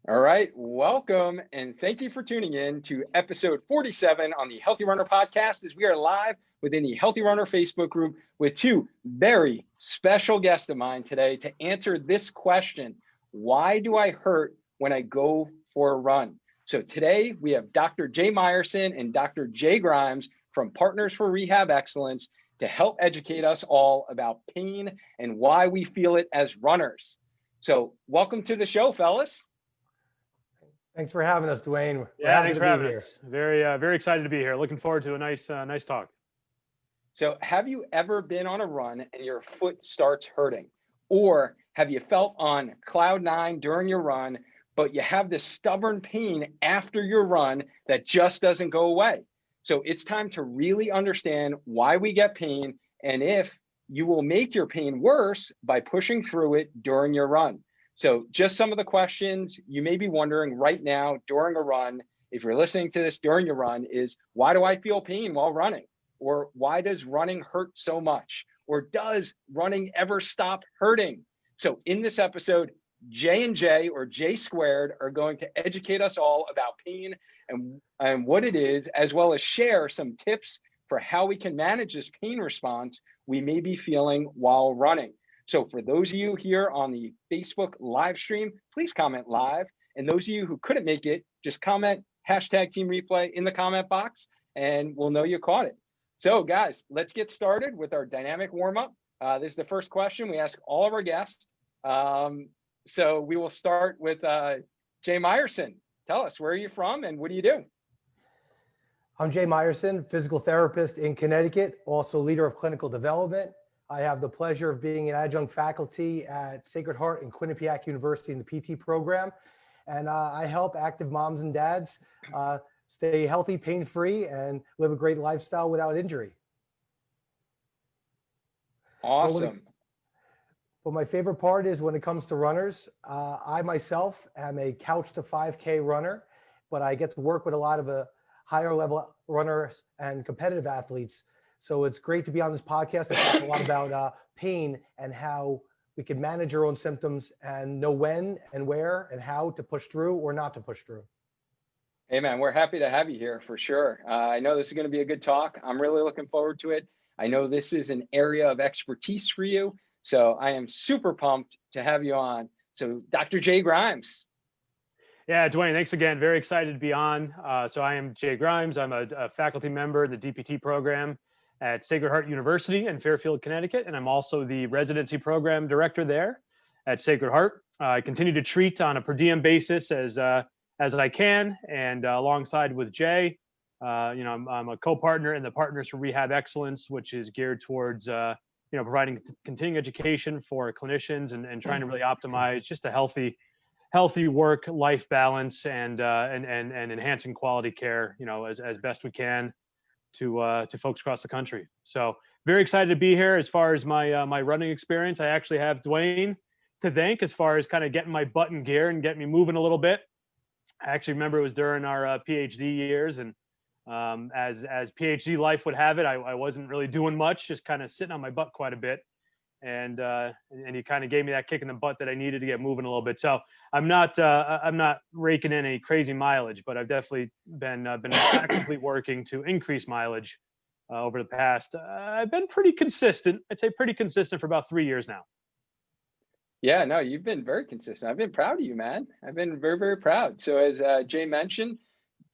All right, welcome and thank you for tuning in to episode 47 on the Healthy Runner podcast as we are live within the Healthy Runner Facebook group with two very special guests of mine today to answer this question: why do I hurt when I go for a run? So today we have Dr. Jay Myerson and Dr. Jay Grimes from Partners for Rehab Excellence to help educate us all about pain and why we feel it as runners. So welcome to the show, fellas. Thanks for having us, Dwayne. Yeah, thanks for having us. Very excited to be here. Looking forward to a nice talk. So have you ever been on a run and your foot starts hurting? Or have you felt on cloud nine during your run, but you have this stubborn pain after your run that just doesn't go away? So it's time to really understand why we get pain and if you will make your pain worse by pushing through it during your run. So just some of the questions you may be wondering right now during a run, if you're listening to this during your run, is why do I feel pain while running? Or why does running hurt so much? Or does running ever stop hurting? So in this episode, Jay and Jay, or J squared, are going to educate us all about pain and what it is, as well as share some tips for how we can manage this pain response we may be feeling while running. So for those of you here on the Facebook live stream, please comment live. And those of you who couldn't make it, just comment #TeamReplay in the comment box and we'll know you caught it. So guys, let's get started with our dynamic warm-up. This is the first question we ask all of our guests. So we will start with Jay Myerson. Tell us, where are you from and what do you do? I'm Jay Myerson, physical therapist in Connecticut, also leader of clinical development. I have the pleasure of being an adjunct faculty at Sacred Heart and Quinnipiac University in the PT program. And I help active moms and dads stay healthy, pain-free, and live a great lifestyle without injury. Awesome. But my favorite part is when it comes to runners, I myself am a couch to 5K runner, but I get to work with a lot of higher level runners and competitive athletes. So it's great to be on this podcast and talk a lot about pain and how we can manage our own symptoms and know when and where and how to push through or not to push through. Hey man, we're happy to have you here for sure. I know this is going to be a good talk. I'm really looking forward to it. I know this is an area of expertise for you, so I am super pumped to have you on. So Dr. Jay Grimes. Yeah, Dwayne, thanks again. Very excited to be on. So I am Jay Grimes. I'm a faculty member in the DPT program at Sacred Heart University in Fairfield, Connecticut, and I'm also the residency program director there at Sacred Heart. I continue to treat on a per diem basis as I can, and alongside with Jay, I'm a co-partner in the Partners for Rehab Excellence, which is geared towards providing continuing education for clinicians and trying to really optimize just a healthy work-life balance and enhancing quality care, as best we can to folks across the country. So very excited to be here. As far as my running experience, I actually have Dwayne to thank as far as kind of getting my butt in gear and getting me moving a little bit. I actually remember it was during our PhD years, and as PhD life would have it, I wasn't really doing much, just kind of sitting on my butt quite a bit. And he kind of gave me that kick in the butt that I needed to get moving a little bit. So I'm not raking in any crazy mileage, but I've definitely been actively working to increase mileage over the past. I've been pretty consistent. I'd say pretty consistent for about 3 years now. Yeah, no, you've been very consistent. I've been proud of you, man. I've been very, very proud. So as Jay mentioned,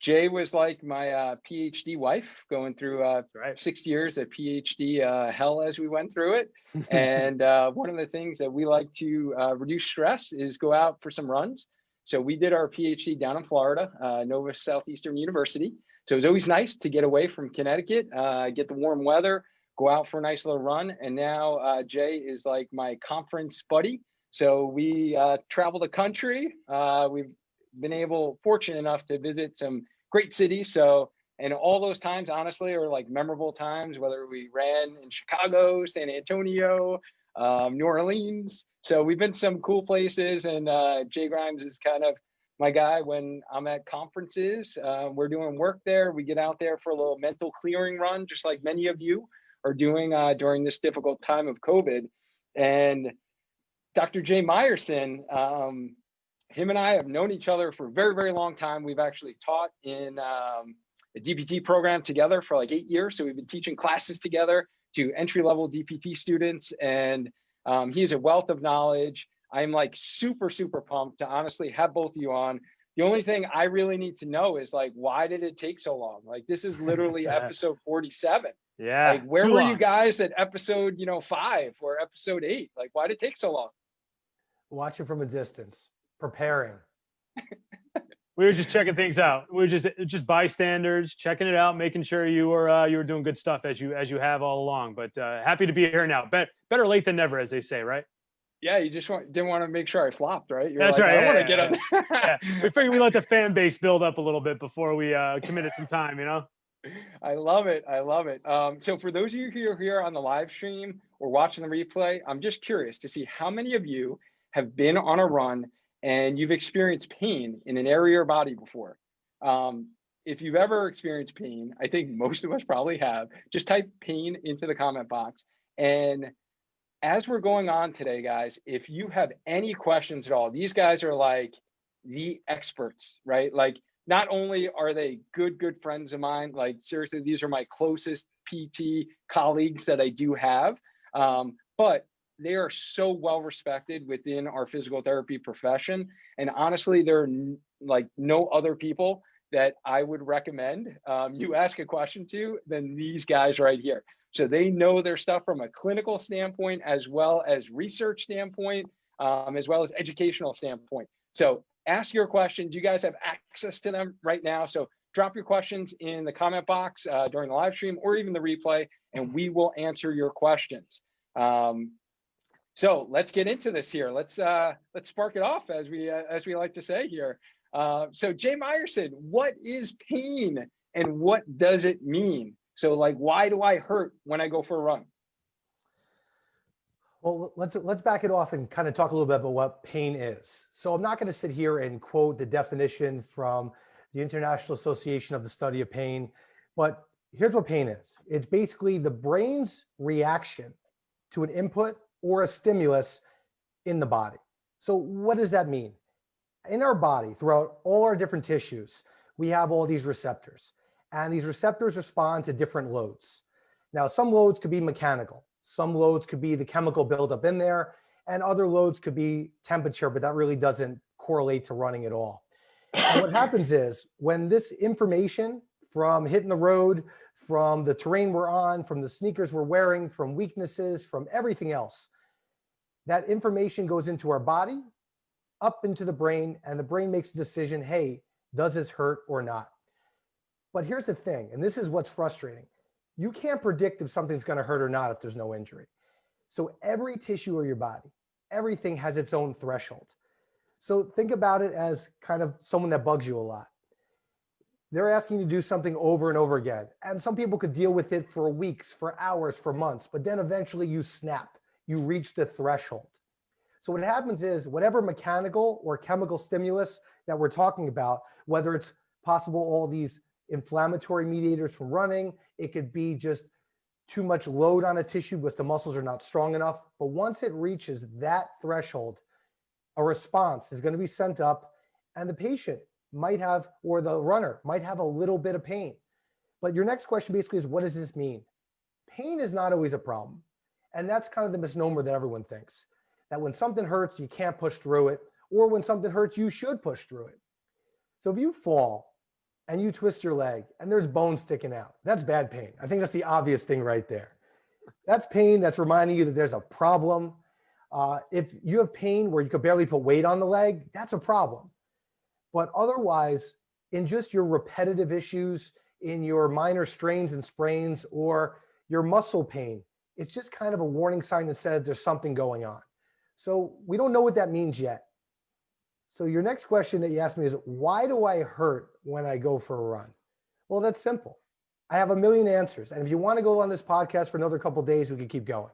Jay was like my PhD wife, going through 6 years of PhD hell as we went through it. And one of the things that we like to reduce stress is go out for some runs. So we did our PhD down in Florida, Nova Southeastern University. So it was always nice to get away from Connecticut, get the warm weather, go out for a nice little run. And now Jay is like my conference buddy. So we travel the country. We've been fortunate enough to visit some great cities. So, and all those times, honestly, are like memorable times, whether we ran in Chicago, San Antonio, New Orleans. So we've been to some cool places, and Jay Grimes is kind of my guy when I'm at conferences. We're doing work there. We get out there for a little mental clearing run, just like many of you are doing during this difficult time of COVID. And Dr. Jay Myerson, him and I have known each other for a very, very long time. We've actually taught in a DPT program together for like 8 years. So we've been teaching classes together to entry-level DPT students, and he's a wealth of knowledge. I'm like super, super pumped to honestly have both of you on. The only thing I really need to know is like, why did it take so long? Like, this is literally episode 47. Yeah. Like, where were you guys at episode, 5 or episode 8? Like, why did it take so long? Watching from a distance, preparing. We were just checking things out. We were just bystanders, checking it out, making sure you were doing good stuff as you have all along. But happy to be here now. Better late than never, as they say, right? Yeah, you just didn't want to make sure I flopped, right? You're That's like, right. I want to Yeah, get up. yeah. We figured we let the fan base build up a little bit before we committed some time, I love it. I love it. So for those of you who are here on the live stream or watching the replay, I'm just curious to see how many of you have been on a run and you've experienced pain in an area of your body before. If you've ever experienced pain, I think most of us probably have, just type pain into the comment box. And as we're going on today, guys, if you have any questions at all, these guys are like the experts, right? Like, not only are they good friends of mine, like seriously, these are my closest PT colleagues that I do have, but they are so well respected within our physical therapy profession. And honestly, there are like no other people that I would recommend you ask a question to than these guys right here. So they know their stuff from a clinical standpoint, as well as research standpoint, as well as educational standpoint. So ask your questions. You guys have access to them right now. So drop your questions in the comment box during the live stream or even the replay, and we will answer your questions. So let's get into this here. Let's spark it off, as we like to say here. So Jay Myerson, what is pain and what does it mean? So like, why do I hurt when I go for a run? Well, let's back it off and kind of talk a little bit about what pain is. So I'm not going to sit here and quote the definition from the International Association of the Study of Pain, but here's what pain is. It's basically the brain's reaction to an input or a stimulus in the body. So what does that mean? In our body, throughout all our different tissues, we have all these receptors, and these receptors respond to different loads. Now, some loads could be mechanical. Some loads could be the chemical buildup in there, and other loads could be temperature, but that really doesn't correlate to running at all. And what happens is when this information from hitting the road, from the terrain we're on, from the sneakers we're wearing, from weaknesses, from everything else, that information goes into our body, up into the brain, and the brain makes a decision, hey, does this hurt or not? But here's the thing, and this is what's frustrating. You can't predict if something's going to hurt or not if there's no injury. So every tissue of your body, everything has its own threshold. So think about it as kind of someone that bugs you a lot. They're asking you to do something over and over again. And some people could deal with it for weeks, for hours, for months, but then eventually you snap, you reach the threshold. So what happens is whatever mechanical or chemical stimulus that we're talking about, whether it's possible all these inflammatory mediators from running, it could be just too much load on a tissue because the muscles are not strong enough. But once it reaches that threshold, a response is going to be sent up, and the patient might have, or the runner might have a little bit of pain. But your next question basically is, what does this mean? Pain is not always a problem. And that's kind of the misnomer that everyone thinks, that when something hurts, you can't push through it, or when something hurts, you should push through it. So if you fall and you twist your leg and there's bone sticking out, that's bad pain. I think that's the obvious thing right there. That's pain that's reminding you that there's a problem. If you have pain where you could barely put weight on the leg, that's a problem. But otherwise, in just your repetitive issues, in your minor strains and sprains, or your muscle pain, it's just kind of a warning sign that says there's something going on. So we don't know what that means yet. So your next question that you asked me is, why do I hurt when I go for a run? Well, that's simple. I have a million answers. And if you want to go on this podcast for another couple of days, we can keep going.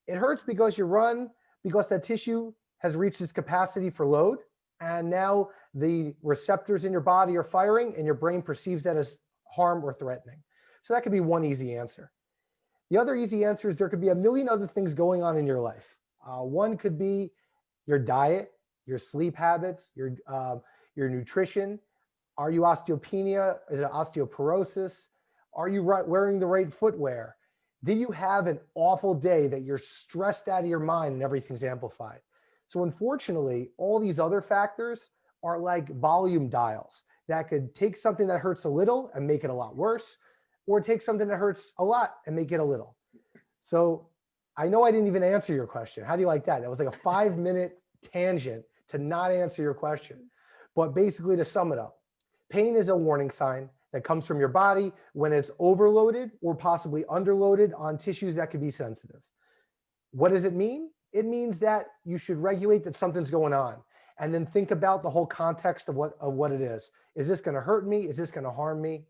It hurts because you run, because that tissue has reached its capacity for load. And now the receptors in your body are firing and your brain perceives that as harm or threatening. So that could be one easy answer. The other easy answer is there could be a million other things going on in your life. One could be your diet. your sleep habits, your nutrition. Are you osteopenia? Is it osteoporosis? Are you wearing the right footwear? Did you have an awful day that you're stressed out of your mind and everything's amplified? So unfortunately, all these other factors are like volume dials that could take something that hurts a little and make it a lot worse, or take something that hurts a lot and make it a little. So I know I didn't even answer your question. How do you like that? That was like a 5-minute tangent to not answer your question. But basically, to sum it up, pain is a warning sign that comes from your body when it's overloaded or possibly underloaded on tissues that could be sensitive. What does it mean? It means that you should regulate that something's going on, and then think about the whole context of what it is. Is this going to hurt me? Is this going to harm me?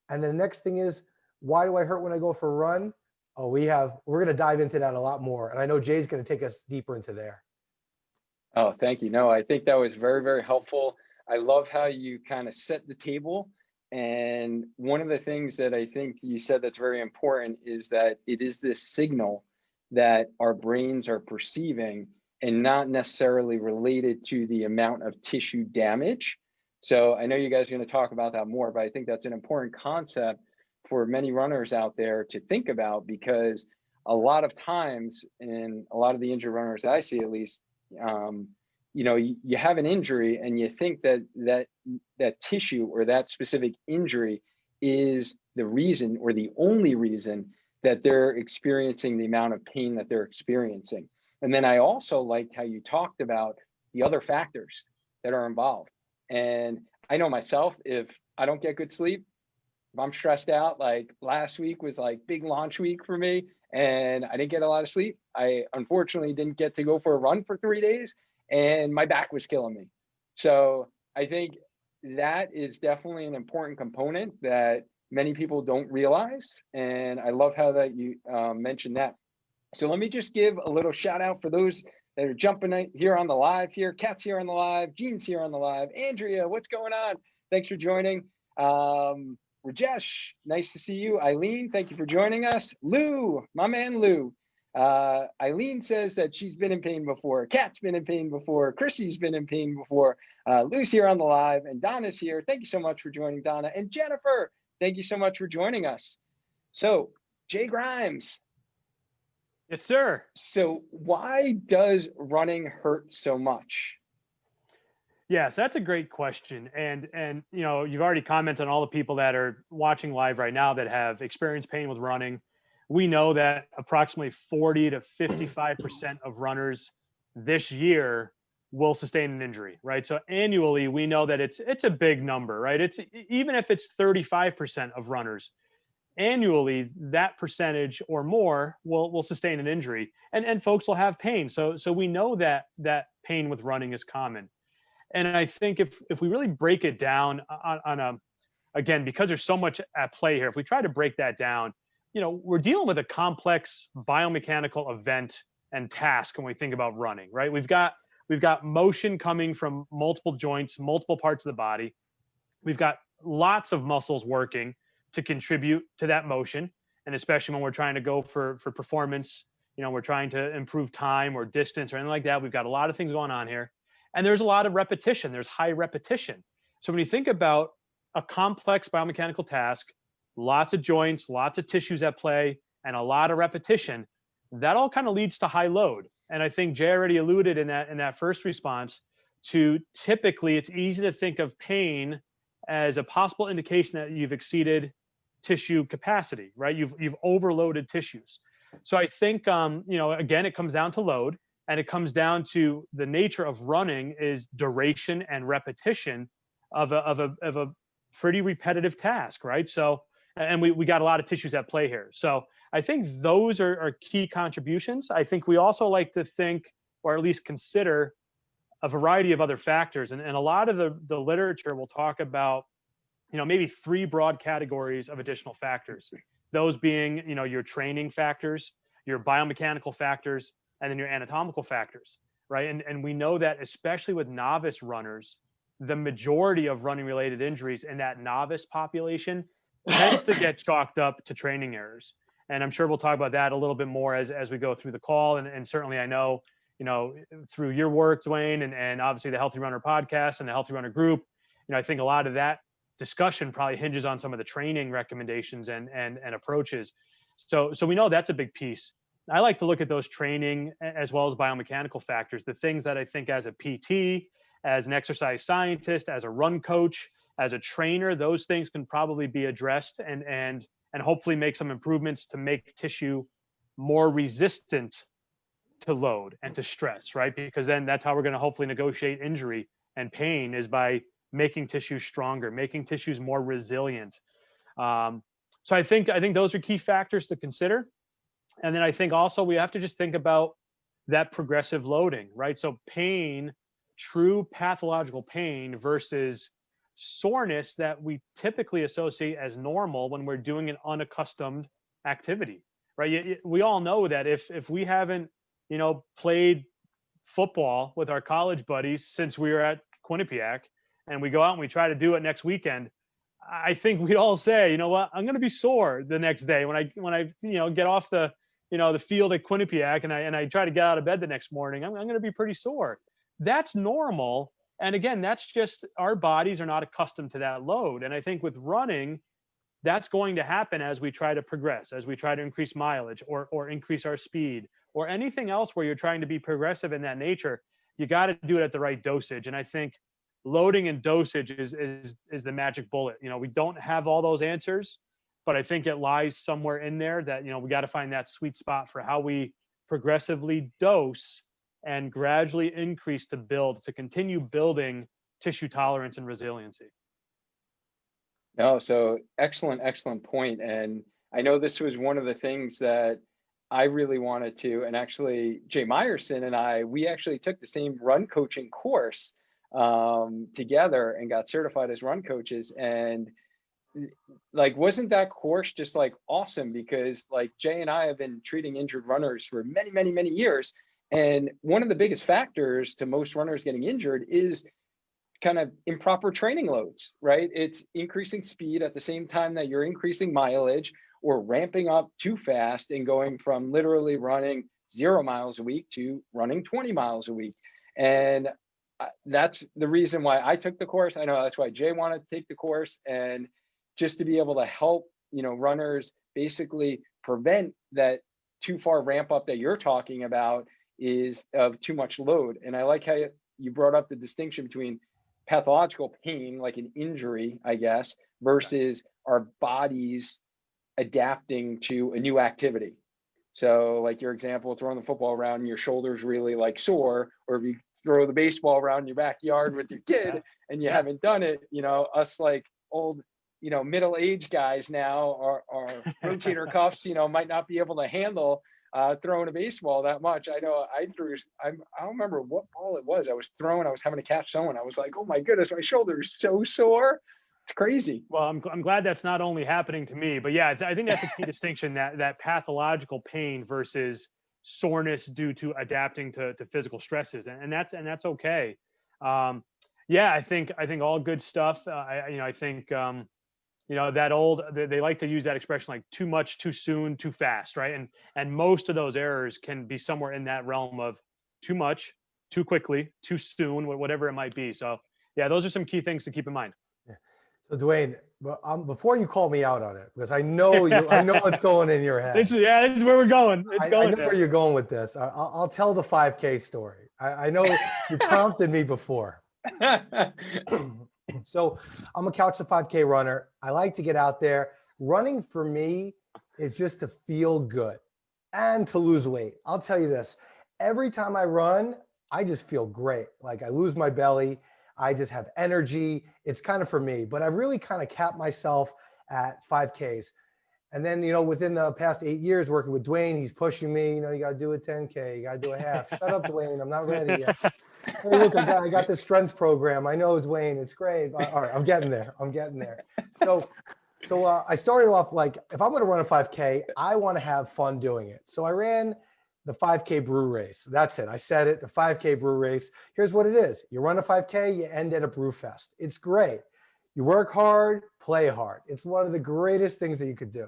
And then the next thing is, why do I hurt when I go for a run? Oh, we're going to dive into that a lot more. And I know Jay's going to take us deeper into there. Oh, thank you. No, I think that was very, very helpful. I love how you kind of set the table. And one of the things that I think you said that's very important is that it is this signal that our brains are perceiving and not necessarily related to the amount of tissue damage. So I know you guys are going to talk about that more, but I think that's an important concept for many runners out there to think about, because a lot of times, in a lot of the injured runners I see at least, you know, you have an injury and you think that tissue or that specific injury is the reason or the only reason that they're experiencing the amount of pain that they're experiencing. And then I also liked how you talked about the other factors that are involved. And I know myself, if I don't get good sleep, if I'm stressed out, like last week was like big launch week for me and I didn't get a lot of sleep. I unfortunately didn't get to go for a run for 3 days and my back was killing me. So I think that is definitely an important component that many people don't realize. And I love how that you mentioned that. So let me just give a little shout out for those that are jumping here on the live here. Kat's here on the live, Jean's here on the live. Andrea, what's going on? Thanks for joining. Rajesh, nice to see you. Eileen, thank you for joining us. Lou, my man Lou. Eileen says that she's been in pain before. Kat's been in pain before. Chrissy's been in pain before. Lou's here on the live and Donna's here. Thank you so much for joining, Donna. And Jennifer, thank you so much for joining us. So Jay Grimes. Yes, sir. So why does running hurt so much? Yes, that's a great question. And you know, you've already commented on all the people that are watching live right now that have experienced pain with running. We know that approximately 40 to 55% of runners this year will sustain an injury, right? So annually, we know that it's a big number, right? It's even if it's 35% of runners, annually that percentage or more will sustain an injury, and folks will have pain. So we know that pain with running is common. And I think if we really break it down again, because there's so much at play here, if we try to break that down, you know, we're dealing with a complex biomechanical event and task when we think about running, right? We've got motion coming from multiple joints, multiple parts of the body. We've got lots of muscles working to contribute to that motion. And especially when we're trying to go for performance, you know, we're trying to improve time or distance or anything like that. We've got a lot of things going on here. And there's a lot of repetition. There's high repetition. So when you think about a complex biomechanical task, lots of joints, lots of tissues at play, and a lot of repetition, that all kind of leads to high load. And I think Jay already alluded in that first response to, typically it's easy to think of pain as a possible indication that you've exceeded tissue capacity, right? You've overloaded tissues. So I think, you know, again, it comes down to load, and it comes down to the nature of running is duration and repetition of a pretty repetitive task, right? So, and we got a lot of tissues at play here. So I think those are key contributions. I think we also like to think, or at least consider, a variety of other factors. And a lot of the literature will talk about, you know, maybe 3 broad categories of additional factors. Those being, you know, your training factors, your biomechanical factors, and then your anatomical factors, right? And we know that especially with novice runners, the majority of running related injuries in that novice population tends to get chalked up to training errors. And I'm sure we'll talk about that a little bit more as we go through the call. And certainly I know, through your work, Dwayne, and obviously the Healthy Runner podcast and the Healthy Runner group, I think a lot of that discussion probably hinges on some of the training recommendations and approaches. So we know that's a big piece. I like to look at those training as well as biomechanical factors, the things that I think as a PT, as an exercise scientist, as a run coach, as a trainer, those things can probably be addressed and hopefully make some improvements to make tissue more resistant to load and to stress, right? Because then that's how we're going to hopefully negotiate injury and pain, is by making tissues stronger, making tissues more resilient. So I think those are key factors to consider. And then I think also we have to just think about that progressive loading, right? So pain, true pathological pain versus soreness that we typically associate as normal when we're doing an unaccustomed activity, right? We all know that if we haven't, played football with our college buddies since we were at Quinnipiac, and we go out and we try to do it next weekend, I think we all say, you know what, I'm going to be sore the next day when I get off the field at Quinnipiac and I try to get out of bed the next morning. I'm going to be pretty sore. That's normal. And again, that's just our bodies are not accustomed to that load. And I think with running, that's going to happen as we try to progress, as we try to increase mileage or increase our speed or anything else where you're trying to be progressive in that nature. You got to do it at the right dosage. And I think loading and dosage is the magic bullet. We don't have all those answers, but I think it lies somewhere in there that, we got to find that sweet spot for how we progressively dose and gradually increase to continue building tissue tolerance and resiliency. No, so excellent point. And I know this was one of the things that I really wanted to, and actually Jay Myerson and we actually took the same run coaching course together and got certified as run coaches. And wasn't that course just awesome? Because Jay and I have been treating injured runners for many years. And one of the biggest factors to most runners getting injured is kind of improper training loads, right? It's increasing speed at the same time that you're increasing mileage, or ramping up too fast and going from literally running 0 miles a week to running 20 miles a week. And that's the reason why I took the course. I know that's why Jay wanted to take the course, and just to be able to help, runners basically prevent that too far ramp up that you're talking about is of too much load. And I like how you brought up the distinction between pathological pain, like an injury, I guess, versus our bodies adapting to a new activity. So your example, throwing the football around and your shoulders really sore, or if you throw the baseball around your backyard with your kid and you haven't done it, us old, middle-aged guys now are rotator cuffs, might not be able to handle throwing a baseball that much. I know I don't remember what ball it was I was throwing. I was having to catch someone. I was like, oh my goodness, my shoulder is so sore. It's crazy. Well, I'm glad that's not only happening to me, but yeah, I think that's a key distinction, that pathological pain versus soreness due to adapting to physical stresses. And that's okay. I think all good stuff. I think, they like to use that expression, too much, too soon, too fast, right? And most of those errors can be somewhere in that realm of too much, too quickly, too soon, whatever it might be. So yeah, those are some key things to keep in mind. So Dwayne, before you call me out on it, because I know I know what's going in your head. This is where we're going. I know where you're going with this. I'll tell the 5K story. I know you prompted me before. So I'm a couch to 5K runner. I like to get out there. Running for me is just to feel good and to lose weight. I'll tell you this, every time I run, I just feel great. I lose my belly. I just have energy. It's kind of for me, but I've really kind of capped myself at 5Ks. And then, within the past 8 years working with Dwayne, he's pushing me, you got to do a 10K, you got to do a half. Shut up, Dwayne. I'm not ready yet. Hey, look, I got this strength program. I know, Dwayne, it's great. All right, I'm getting there. So I started off if I'm going to run a 5K, I want to have fun doing it. So I ran the 5K brew race. That's it. I said it, the 5K brew race. Here's what it is. You run a 5K, you end at a brew fest. It's great. You work hard, play hard. It's one of the greatest things that you could do.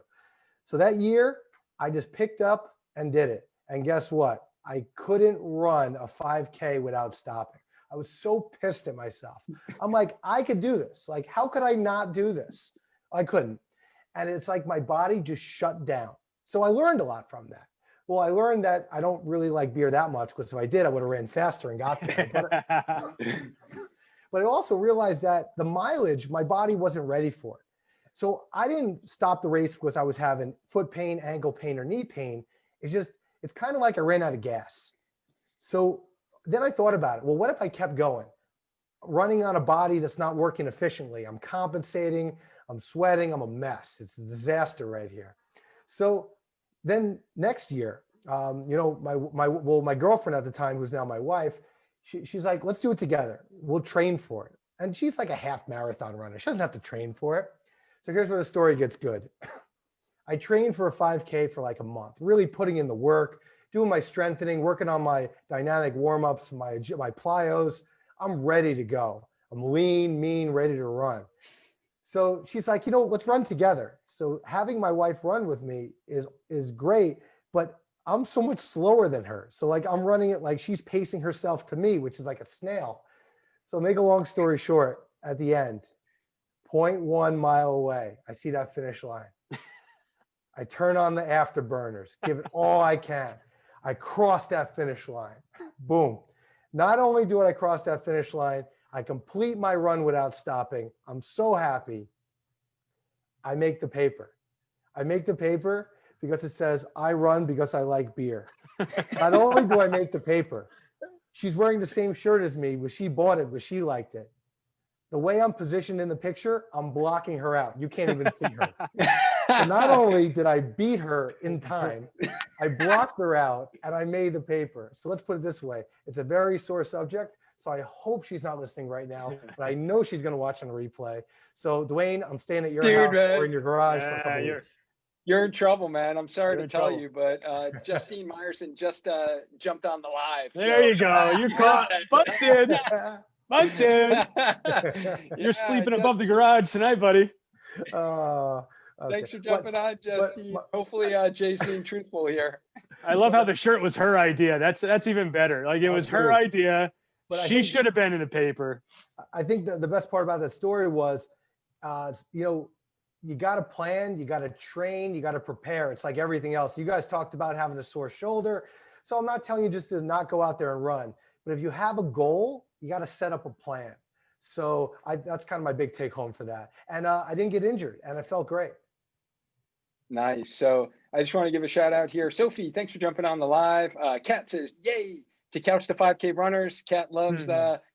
So that year, I just picked up and did it. And guess what? I couldn't run a 5K without stopping. I was so pissed at myself. I'm like, I could do this. Like, how could I not do this? I couldn't. And it's like my body just shut down. So I learned a lot from that. Well, I learned that I don't really like beer that much, because if I did, I would have ran faster and got there. But I also realized that the mileage, my body wasn't ready for it. So I didn't stop the race because I was having foot pain, ankle pain, or knee pain. It's kind of like I ran out of gas. So then I thought about it. Well, what if I kept going? Running on a body that's not working efficiently. I'm compensating, I'm sweating, I'm a mess. It's a disaster right here. So then next year, my girlfriend at the time, who's now my wife, she's like, let's do it together. We'll train for it. And she's like a half marathon runner. She doesn't have to train for it. So here's where the story gets good. I trained for a 5K for like a month, really putting in the work, doing my strengthening, working on my dynamic warm-ups, my plyos. I'm ready to go. I'm lean, mean, ready to run. So she's like, let's run together. So having my wife run with me is great, but I'm so much slower than her. So like I'm running it like she's pacing herself to me, which is like a snail. So make a long story short, at the end, 0.1 mile away, I see that finish line. I turn on the afterburners, give it all I can. I cross that finish line. Boom. Not only do I cross that finish line, I complete my run without stopping. I'm so happy. I make the paper. I make the paper because it says, I run because I like beer. Not only do I make the paper, she's wearing the same shirt as me, but she bought it, but she liked it. The way I'm positioned in the picture, I'm blocking her out. You can't even see her. So not only did I beat her in time, I blocked her out and I made the paper. So let's put it this way. It's a very sore subject. So I hope she's not listening right now, but I know she's going to watch on the replay. So Dwayne, I'm staying at your house or in your garage for a couple of weeks. You're in trouble, man. I'm sorry to tell you, but Justine Myerson just jumped on the live. There you go. You're caught. Busted. Busted. You're sleeping above the garage tonight, buddy. Okay. Thanks for jumping on, Justine. Hopefully Jay's being truthful here. I love how the shirt was her idea. That's even better. Like it was her idea. But she should have been in the paper. I think the best part about that story was, you got to plan, you got to train, you got to prepare. It's like everything else. You guys talked about having a sore shoulder. So I'm not telling you just to not go out there and run. But if you have a goal, you got to set up a plan. So that's kind of my big take home for that. And I didn't get injured and I felt great. Nice. So I just want to give a shout out here. Sophie, thanks for jumping on the live. Kat says, yay to Couch to 5K runners. Kat loves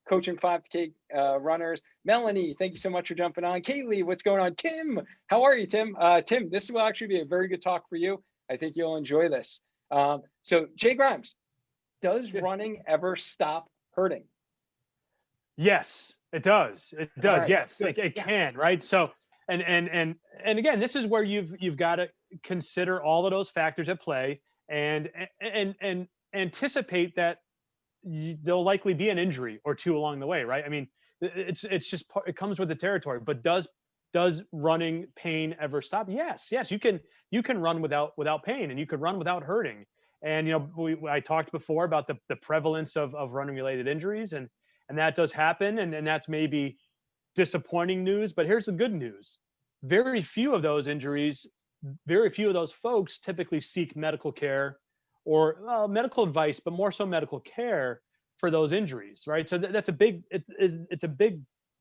coaching 5K runners. Melanie, thank you so much for jumping on. Kaylee, what's going on? Tim, how are you, Tim? Tim, this will actually be a very good talk for you. I think you'll enjoy this. So Jay Grimes, does running ever stop hurting? Yes, it does. It does. Right. Yes, it can. Right. So, and again, this is where you've got to consider all of those factors at play and anticipate that there'll likely be an injury or two along the way. Right. I mean, it's just it comes with the territory. But does running pain ever stop? Yes. You can run without pain, and you could run without hurting. And I talked before about the prevalence of running related injuries, and that does happen, and that's maybe disappointing news. But here's the good news: very few of those injuries, very few of those folks typically seek medical care or medical advice, but more so medical care for those injuries, right? So that's it's a big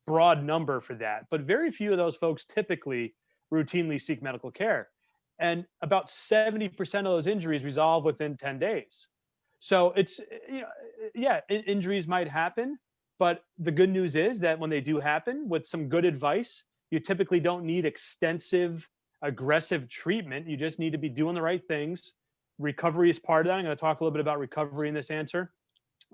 broad number for that, but very few of those folks typically routinely seek medical care, and about 70% of those injuries resolve within 10 days. So it's injuries might happen. But the good news is that when they do happen, with some good advice, you typically don't need extensive, aggressive treatment. You just need to be doing the right things. Recovery is part of that. I'm going to talk a little bit about recovery in this answer.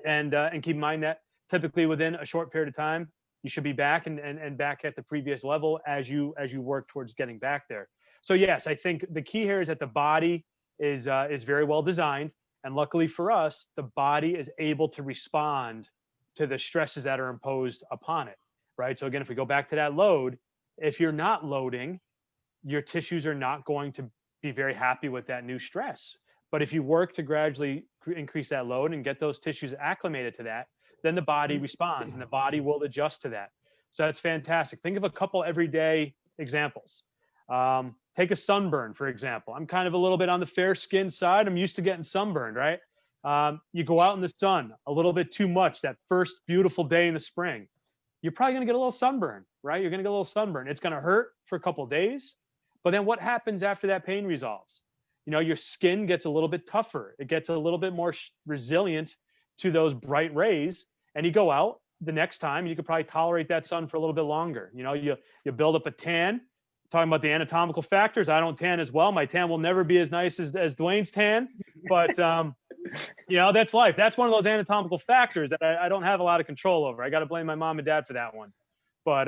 And keep in mind that typically within a short period of time, you should be back and back at the previous level as you work towards getting back there. So yes, I think the key here is that the body is very well designed. And luckily for us, the body is able to respond to the stresses that are imposed upon it, right? So again, if we go back to that load, if you're not loading, your tissues are not going to be very happy with that new stress. But if you work to gradually increase that load and get those tissues acclimated to that, then the body responds and the body will adjust to that. So that's fantastic. Think of a couple everyday examples. Take a sunburn, for example. I'm kind of a little bit on the fair skin side. I'm used to getting sunburned, right? You go out in the sun a little bit too much that first beautiful day in the spring. You're probably going to get a little sunburn, right? You're going to get a little sunburn. It's going to hurt for a couple of days. But then what happens after that pain resolves? You know, your skin gets a little bit tougher. It gets a little bit more resilient to those bright rays. And you go out the next time, you could probably tolerate that sun for a little bit longer. You know, you build up a tan. Talking about the anatomical factors, I don't tan as well. My tan will never be as nice as Dwayne's tan, but you know, that's life. That's one of those anatomical factors that I don't have a lot of control over. I got to blame my mom and dad for that one. But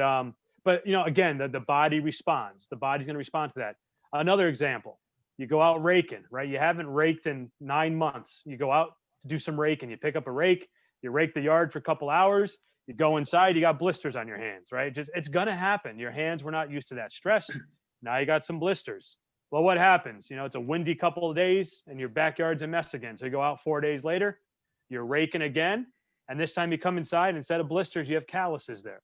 you know, again, the body responds. The body's going to respond to that. Another example, you go out raking, right? You haven't raked in 9 months. You go out to do some raking. You pick up a rake, you rake the yard for a couple hours. You go inside, you got blisters on your hands, right? It's going to happen. Your hands were not used to that stress. Now you got some blisters. Well, what happens? You know, it's a windy couple of days and your backyard's a mess again. So you go out 4 days later, you're raking again. And this time you come inside, instead of blisters, you have calluses there.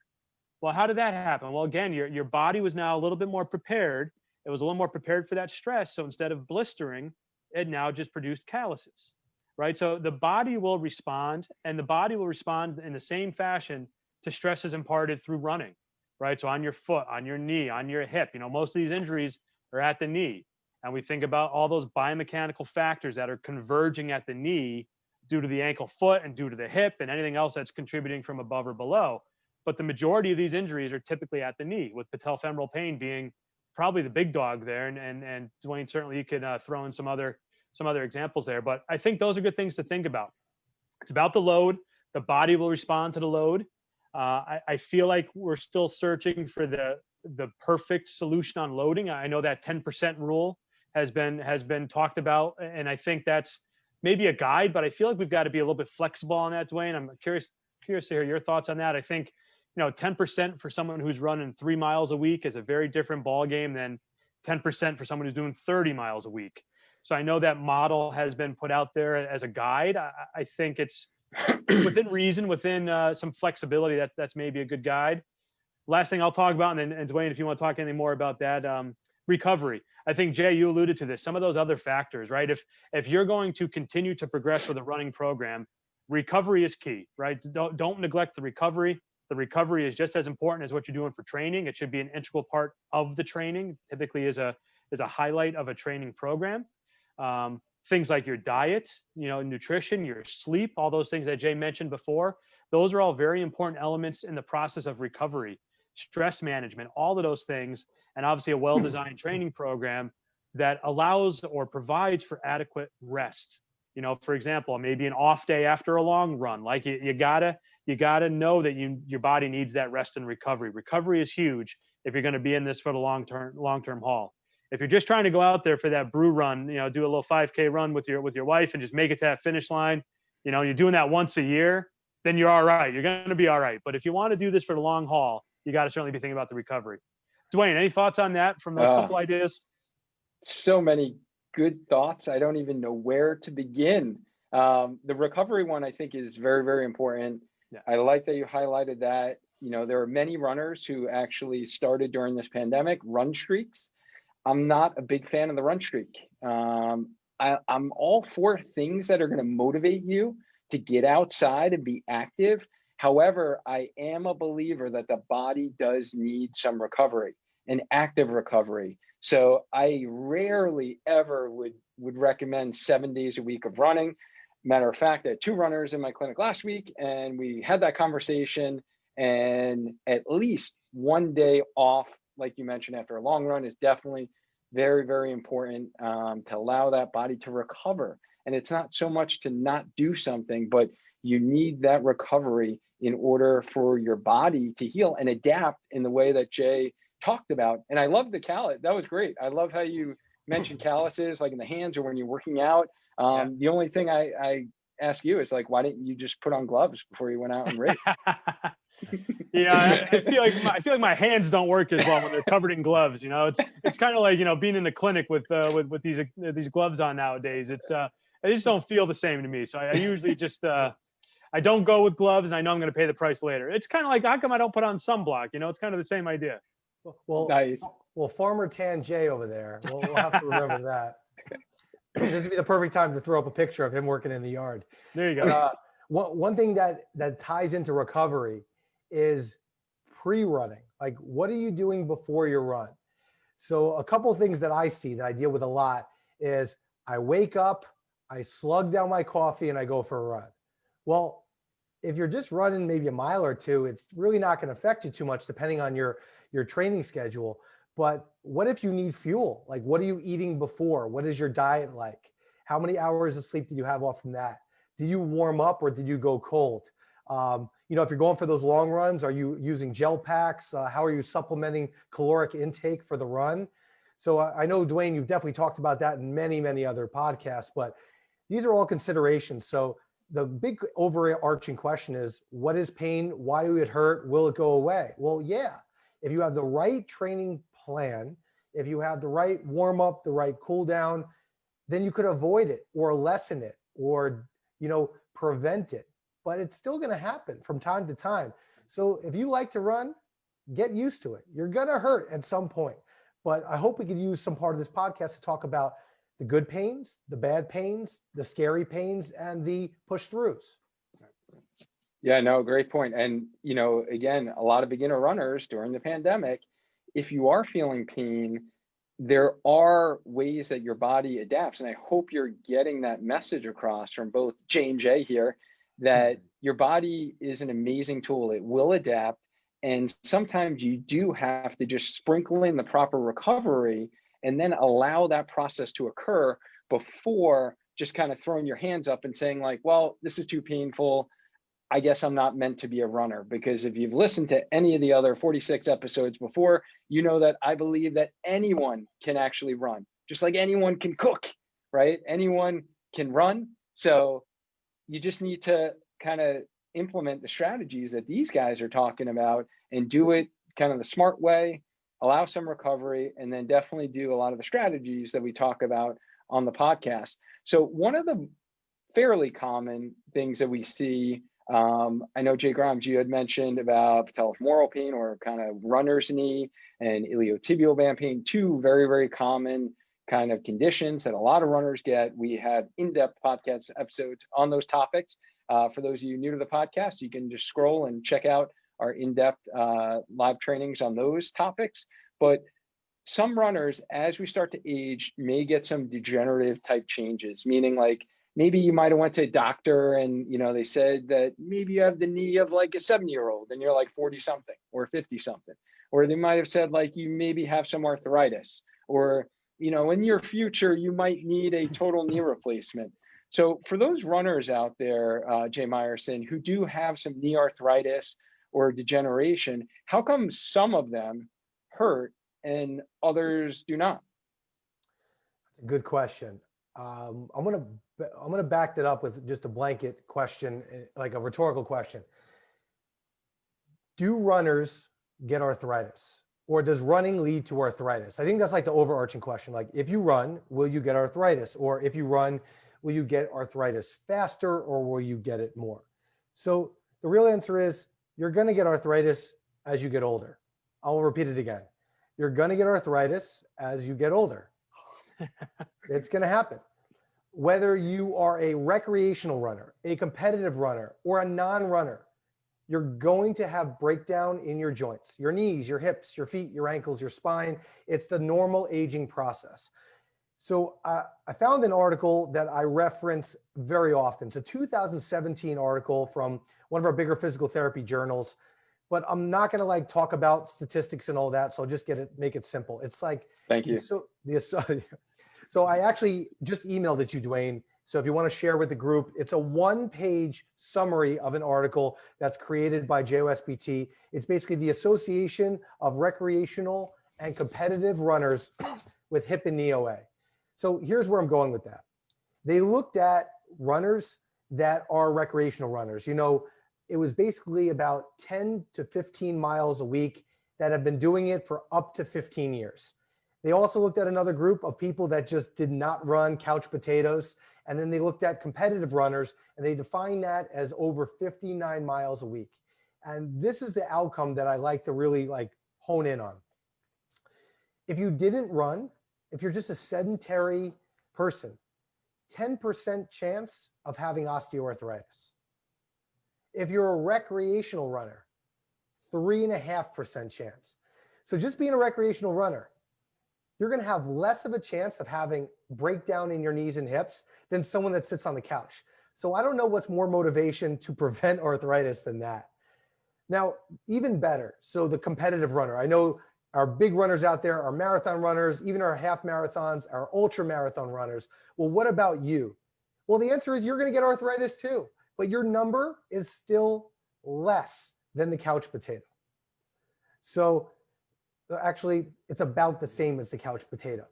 Well, how did that happen? Well, again, your body was now a little bit more prepared. It was a little more prepared for that stress. So instead of blistering, it now just produced calluses. Right. So the body will respond, and the body will respond in the same fashion to stresses imparted through running. Right. So on your foot, on your knee, on your hip, you know, most of these injuries are at the knee. And we think about all those biomechanical factors that are converging at the knee due to the ankle foot and due to the hip and anything else that's contributing from above or below. But the majority of these injuries are typically at the knee, with patellofemoral pain being probably the big dog there. And Dwayne, certainly you could throw in some other examples there, but I think those are good things to think about. It's about the load. The body will respond to the load. I feel like we're still searching for the perfect solution on loading. I know that 10% rule has been talked about, and I think that's maybe a guide, but I feel like we've got to be a little bit flexible on that, Dwayne. I'm curious to hear your thoughts on that. I think, you know, 10% for someone who's running 3 miles a week is a very different ball game than 10% for someone who's doing 30 miles a week. So I know that model has been put out there as a guide. I think it's within reason, within some flexibility, that's maybe a good guide. Last thing I'll talk about, and Dwayne, if you want to talk anything more about that, recovery. I think, Jay, you alluded to this, some of those other factors, right? If you're going to continue to progress with a running program, recovery is key, right? Don't neglect the recovery. The recovery is just as important as what you're doing for training. It should be an integral part of the training, typically is a highlight of a training program. Things like your diet, you know, nutrition, your sleep, all those things that Jay mentioned before, those are all very important elements in the process of recovery. Stress management, all of those things, and obviously a well-designed training program that allows or provides for adequate rest. You know, for example, maybe an off day after a long run, like you gotta know that your body needs that rest and recovery. Recovery is huge if you're going to be in this for the long-term haul. If you're just trying to go out there for that brew run, you know, do a little 5K run with your wife and just make it to that finish line, you know, you're doing that once a year, then you're all right. You're going to be all right. But if you want to do this for the long haul, you got to certainly be thinking about the recovery. Dwayne, any thoughts on that from those couple ideas? So many good thoughts. I don't even know where to begin. The recovery one, I think, is very, very important. Yeah. I like that you highlighted that. You know, there are many runners who actually started during this pandemic, run streaks. I'm not a big fan of the run streak. I'm all for things that are going to motivate you to get outside and be active. However, I am a believer that the body does need some recovery, an active recovery. So I rarely ever would recommend 7 days a week of running. Matter of fact, I had 2 runners in my clinic last week, and we had that conversation, and at least 1 day off, like you mentioned, after a long run is definitely very, very important to allow that body to recover. And it's not so much to not do something, but you need that recovery in order for your body to heal and adapt in the way that Jay talked about. And I love the callus. That was great. I love how you mentioned calluses, like in the hands or when you're working out. The only thing I ask you is, like, why didn't you just put on gloves before you went out and raced? Yeah, I feel like my hands don't work as well when they're covered in gloves. You know, it's kind of like, you know, being in the clinic with these gloves on nowadays. they just don't feel the same to me. So I usually just, I don't go with gloves, and I know I'm going to pay the price later. It's kind of like, how come I don't put on sunblock? You know, it's kind of the same idea. Well, Nice. well, Farmer Tan Jay over there, we'll have to remember that. This would be the perfect time to throw up a picture of him working in the yard. There you go. One thing that ties into recovery is pre-running. Like, what are you doing before your run? So a couple of things that I see that I deal with a lot is I wake up, I slug down my coffee, and I go for a run. Well, if you're just running maybe a mile or two, it's really not going to affect you too much depending on your training schedule. But what if you need fuel? Like, what are you eating before? What is your diet like? How many hours of sleep did you have off from that? Did you warm up or did you go cold? You know, if you're going for those long runs, are you using gel packs? How are you supplementing caloric intake for the run? So I know, Dwayne, you've definitely talked about that in many, many other podcasts, but these are all considerations. So the big overarching question is, what is pain? Why do it hurt? Will it go away? Well, yeah, if you have the right training plan, if you have the right warm up, the right cool down, then you could avoid it or lessen it or, you know, prevent it. But it's still going to happen from time to time. So if you like to run, get used to it. You're going to hurt at some point. But I hope we could use some part of this podcast to talk about the good pains, the bad pains, the scary pains, and the push throughs. Yeah, no, great point. And, you know, again, a lot of beginner runners during the pandemic, if you are feeling pain, there are ways that your body adapts. And I hope you're getting that message across from both Jay and Jay here, that your body is an amazing tool. It will adapt. And sometimes you do have to just sprinkle in the proper recovery and then allow that process to occur before just kind of throwing your hands up and saying like, well, this is too painful. I guess I'm not meant to be a runner. Because if you've listened to any of the other 46 episodes before, you know that I believe that anyone can actually run, just like anyone can cook, right? Anyone can run. So you just need to kind of implement the strategies that these guys are talking about and do it kind of the smart way, allow some recovery, and then definitely do a lot of the strategies that we talk about on the podcast. So one of the fairly common things that we see, I know Jay Grimes, you had mentioned about patellofemoral pain or kind of runner's knee and iliotibial band pain, two very, very common kind of conditions that a lot of runners get. We have in-depth podcast episodes on those topics. For those of you new to the podcast, you can just scroll and check out our in-depth live trainings on those topics. But some runners, as we start to age, may get some degenerative type changes, meaning like maybe you might have went to a doctor and, you know, they said that maybe you have the knee of like a 70-year-old and you're like 40 something or 50 something, or they might have said like you maybe have some arthritis, or, you know, in your future, you might need a total knee replacement. So for those runners out there, Jay Myerson, who do have some knee arthritis or degeneration, how come some of them hurt and others do not? That's a good question. I'm gonna back that up with just a blanket question, like a rhetorical question. Do runners get arthritis, or does running lead to arthritis? I think that's like the overarching question. Like, if you run, will you get arthritis? Or if you run, will you get arthritis faster, or will you get it more? So the real answer is you're going to get arthritis as you get older. I'll repeat it again. You're going to get arthritis as you get older. It's going to happen. Whether you are a recreational runner, a competitive runner, or a non-runner, you're going to have breakdown in your joints, your knees, your hips, your feet, your ankles, your spine. It's the normal aging process. So I found an article that I reference very often. It's a 2017 article from one of our bigger physical therapy journals, but I'm not going to like talk about statistics and all that. So I'll just make it simple. It's like, thank you. So I actually just emailed it to you, Dwayne. So if you want to share with the group, it's a one-page summary of an article that's created by JOSPT. It's basically the Association of Recreational and Competitive Runners with hip and knee OA. So here's where I'm going with that. They looked at runners that are recreational runners. You know, it was basically about 10 to 15 miles a week that have been doing it for up to 15 years. They also looked at another group of people that just did not run, couch potatoes, And then they looked at competitive runners and they defined that as over 59 miles a week. And this is the outcome that I like to really hone in on. If you didn't run, if you're just a sedentary person, 10% chance of having osteoarthritis. If you're a recreational runner, 3.5% chance. So just being a recreational runner, you're going to have less of a chance of having breakdown in your knees and hips than someone that sits on the couch. So I don't know what's more motivation to prevent arthritis than that. Now, even better, so the competitive runner. I know our big runners out there, our marathon runners, even our half marathons, our ultra marathon runners. Well, what about you? Well, the answer is you're going to get arthritis too, but your number is still less than the couch potato. So actually, it's about the same as the couch potato.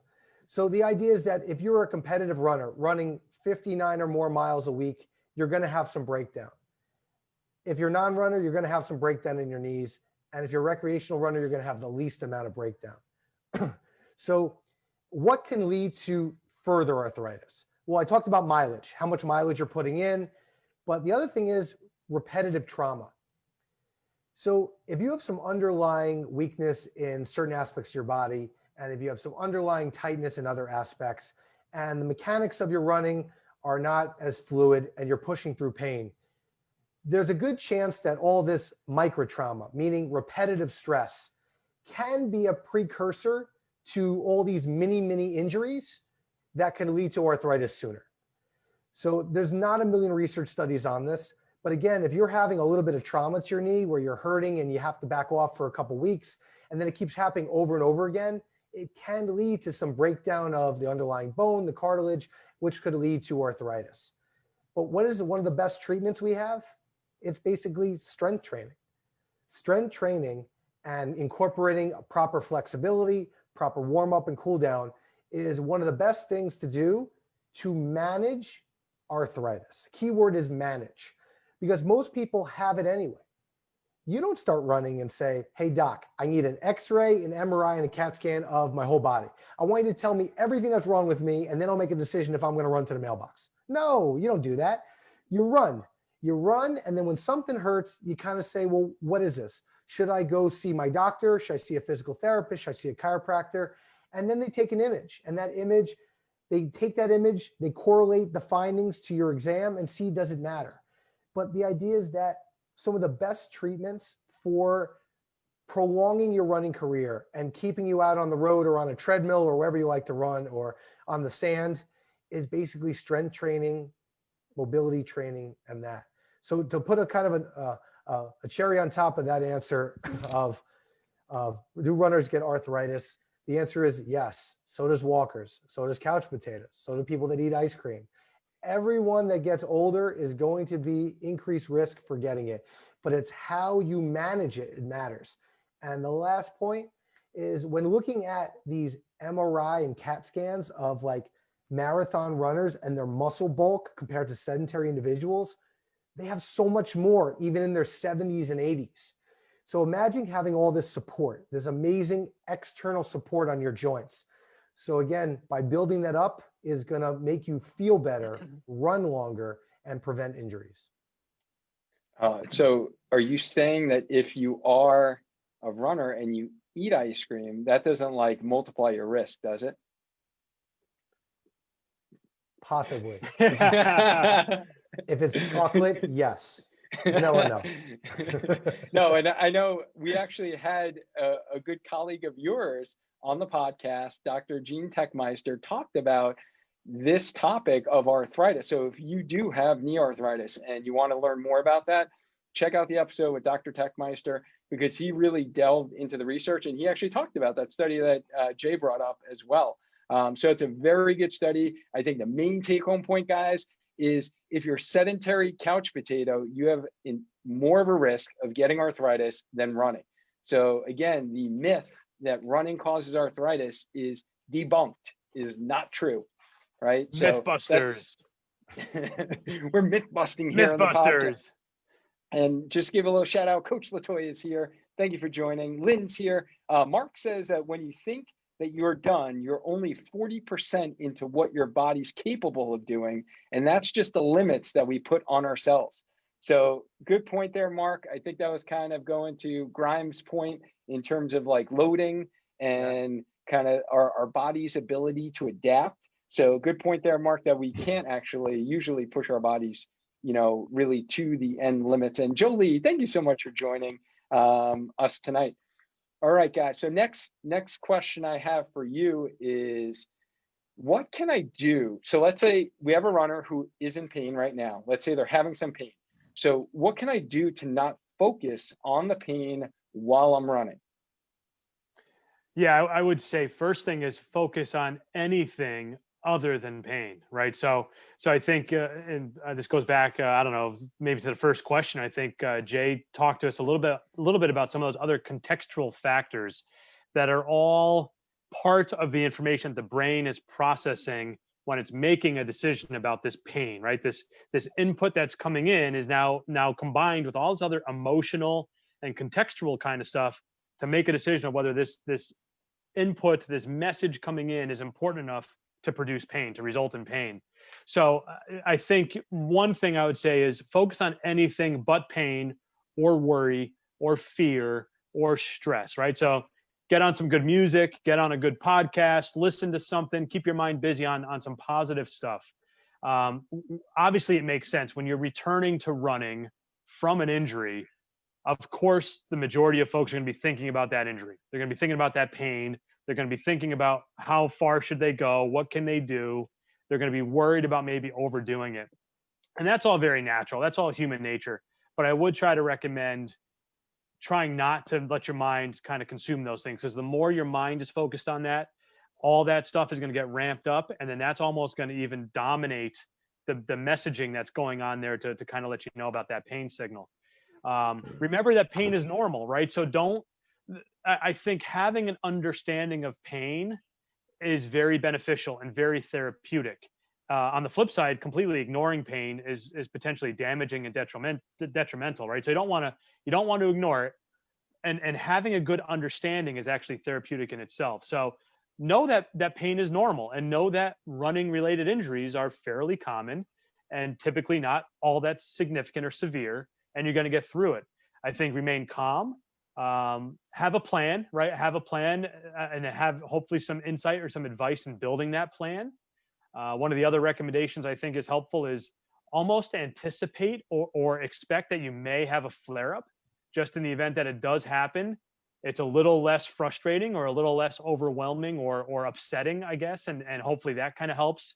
So the idea is that if you're a competitive runner running 59 or more miles a week, you're going to have some breakdown. If you're a non-runner, you're going to have some breakdown in your knees. And if you're a recreational runner, you're going to have the least amount of breakdown. So what can lead to further arthritis? Well, I talked about mileage, how much mileage you're putting in. But the other thing is repetitive trauma. So if you have some underlying weakness in certain aspects of your body, and if you have some underlying tightness in other aspects, and the mechanics of your running are not as fluid and you're pushing through pain, there's a good chance that all this microtrauma, meaning repetitive stress, can be a precursor to all these mini injuries that can lead to arthritis sooner. So there's not a million research studies on this. But again, if you're having a little bit of trauma to your knee where you're hurting and you have to back off for a couple of weeks, and then it keeps happening over and over again, it can lead to some breakdown of the underlying bone, the cartilage, which could lead to arthritis. But what is one of the best treatments we have? It's basically strength training. Strength training and incorporating a proper flexibility, proper warm up and cool down is one of the best things to do to manage arthritis. Keyword is manage, because most people have it anyway. You don't start running and say, hey doc, I need an x-ray, an MRI, and a CAT scan of my whole body. I want you to tell me everything that's wrong with me, and then I'll make a decision if I'm going to run to the mailbox. No, you don't do that. You run, and then when something hurts, you kind of say, well, what is this? Should I go see my doctor? Should I see a physical therapist? Should I see a chiropractor? And then they take an image, and that image, they take that image, they correlate the findings to your exam and see, does it matter? But the idea is that some of the best treatments for prolonging your running career and keeping you out on the road or on a treadmill or wherever you like to run or on the sand is basically strength training, mobility training, and that. So to put a kind of a cherry on top of that answer of do runners get arthritis? The answer is yes. So does walkers. So does couch potatoes. So do people that eat ice cream. Everyone that gets older is going to be increased risk for getting it, but it's how you manage it, it matters. And the last point is when looking at these MRI and CAT scans of like marathon runners and their muscle bulk compared to sedentary individuals, they have so much more, even in their 70s and 80s. So imagine having all this support, this amazing external support on your joints. So again, by building that up is going to make you feel better, run longer, and prevent injuries. So are you saying that if you are a runner and you eat ice cream, that doesn't like multiply your risk, does it? Possibly. If it's chocolate, yes. No or no. No, and I know we actually had a good colleague of yours on the podcast, Dr. 𝐩𝐚𝐢𝐧, talked about this topic of arthritis. So if you do have knee arthritis and you want to learn more about that, check out the episode with Dr. 𝐩𝐚𝐢�, because he really delved into the research and he actually talked about that study that Jay brought up as well. So it's a very good study. I think the main take-home point, guys, is if you're sedentary couch potato, you have more of a risk of getting arthritis than running. So again, the myth that running causes arthritis is debunked, is not true, right? Mythbusters. We're myth busting here on the podcast. Mythbusters. And just give a little shout out. Coach Latoya is here. Thank you for joining. Lynn's here. Mark says that when you think that you're done, you're only 40% into what your body's capable of doing. And that's just the limits that we put on ourselves. So good point there, Mark. I think that was kind of going to Grimes' point in terms of like loading and kind of our body's ability to adapt. So good point there, Mark, that we can't actually usually push our bodies, really to the end limits. And Jolie, thank you so much for joining us tonight. All right, guys. So next question I have for you is, what can I do? So let's say we have a runner who is in pain right now. Let's say they're having some pain. So what can I do to not focus on the pain while I'm running? Yeah, I would say first thing is focus on anything other than pain, right? So I think, and this goes back, I don't know, maybe to the first question. I think Jay talked to us a little bit about some of those other contextual factors that are all part of the information that the brain is processing when it's making a decision about this pain, right? This input that's coming in is now combined with all this other emotional and contextual kind of stuff to make a decision of whether this input, this message coming in is important enough to produce pain, to result in pain. So I think one thing I would say is focus on anything but pain or worry or fear or stress, right? So get on some good music, get on a good podcast, listen to something, keep your mind busy on some positive stuff. Obviously, it makes sense when you're returning to running from an injury. Of course, the majority of folks are going to be thinking about that injury. They're going to be thinking about that pain. They're going to be thinking about how far should they go? What can they do? They're going to be worried about maybe overdoing it. And that's all very natural. That's all human nature. But I would try to recommend trying not to let your mind kind of consume those things, because the more your mind is focused on that, all that stuff is going to get ramped up. And then that's almost going to even dominate the messaging that's going on there to kind of let you know about that pain signal. Remember that pain is normal, right? So I think having an understanding of pain is very beneficial and very therapeutic. On the flip side, completely ignoring pain is potentially damaging and detrimental, right? So you don't want to ignore it. And having a good understanding is actually therapeutic in itself. So know that pain is normal, and know that running related injuries are fairly common and typically not all that significant or severe, and you're going to get through it. I think remain calm, have a plan, right? Have a plan and have hopefully some insight or some advice in building that plan. One of the other recommendations I think is helpful is almost anticipate or expect that you may have a flare up, just in the event that it does happen. It's a little less frustrating or a little less overwhelming or upsetting, I guess. And hopefully that kind of helps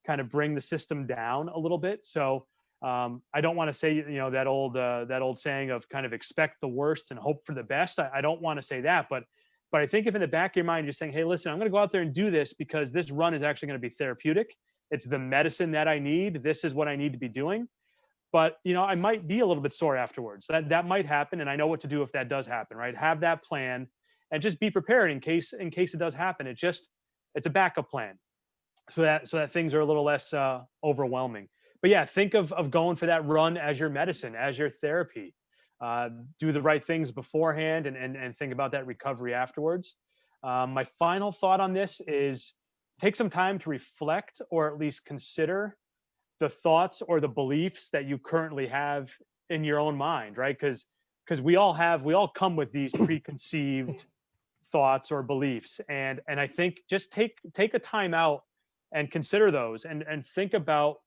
kind of bring the system down a little bit. So I don't want to say, that old saying of kind of expect the worst and hope for the best. I don't want to say that, but I think if in the back of your mind, you're saying, hey, listen, I'm going to go out there and do this because this run is actually going to be therapeutic. It's the medicine that I need. This is what I need to be doing. But, I might be a little bit sore afterwards. That might happen. And I know what to do if that does happen, right? Have that plan and just be prepared in case it does happen. It's a backup plan so that things are a little less overwhelming. But yeah, think of going for that run as your medicine, as your therapy. Do the right things beforehand and think about that recovery afterwards. My final thought on this is take some time to reflect or at least consider the thoughts or the beliefs that you currently have in your own mind, right? Because we all come with these preconceived thoughts or beliefs. And I think just take a time out and consider those and think about,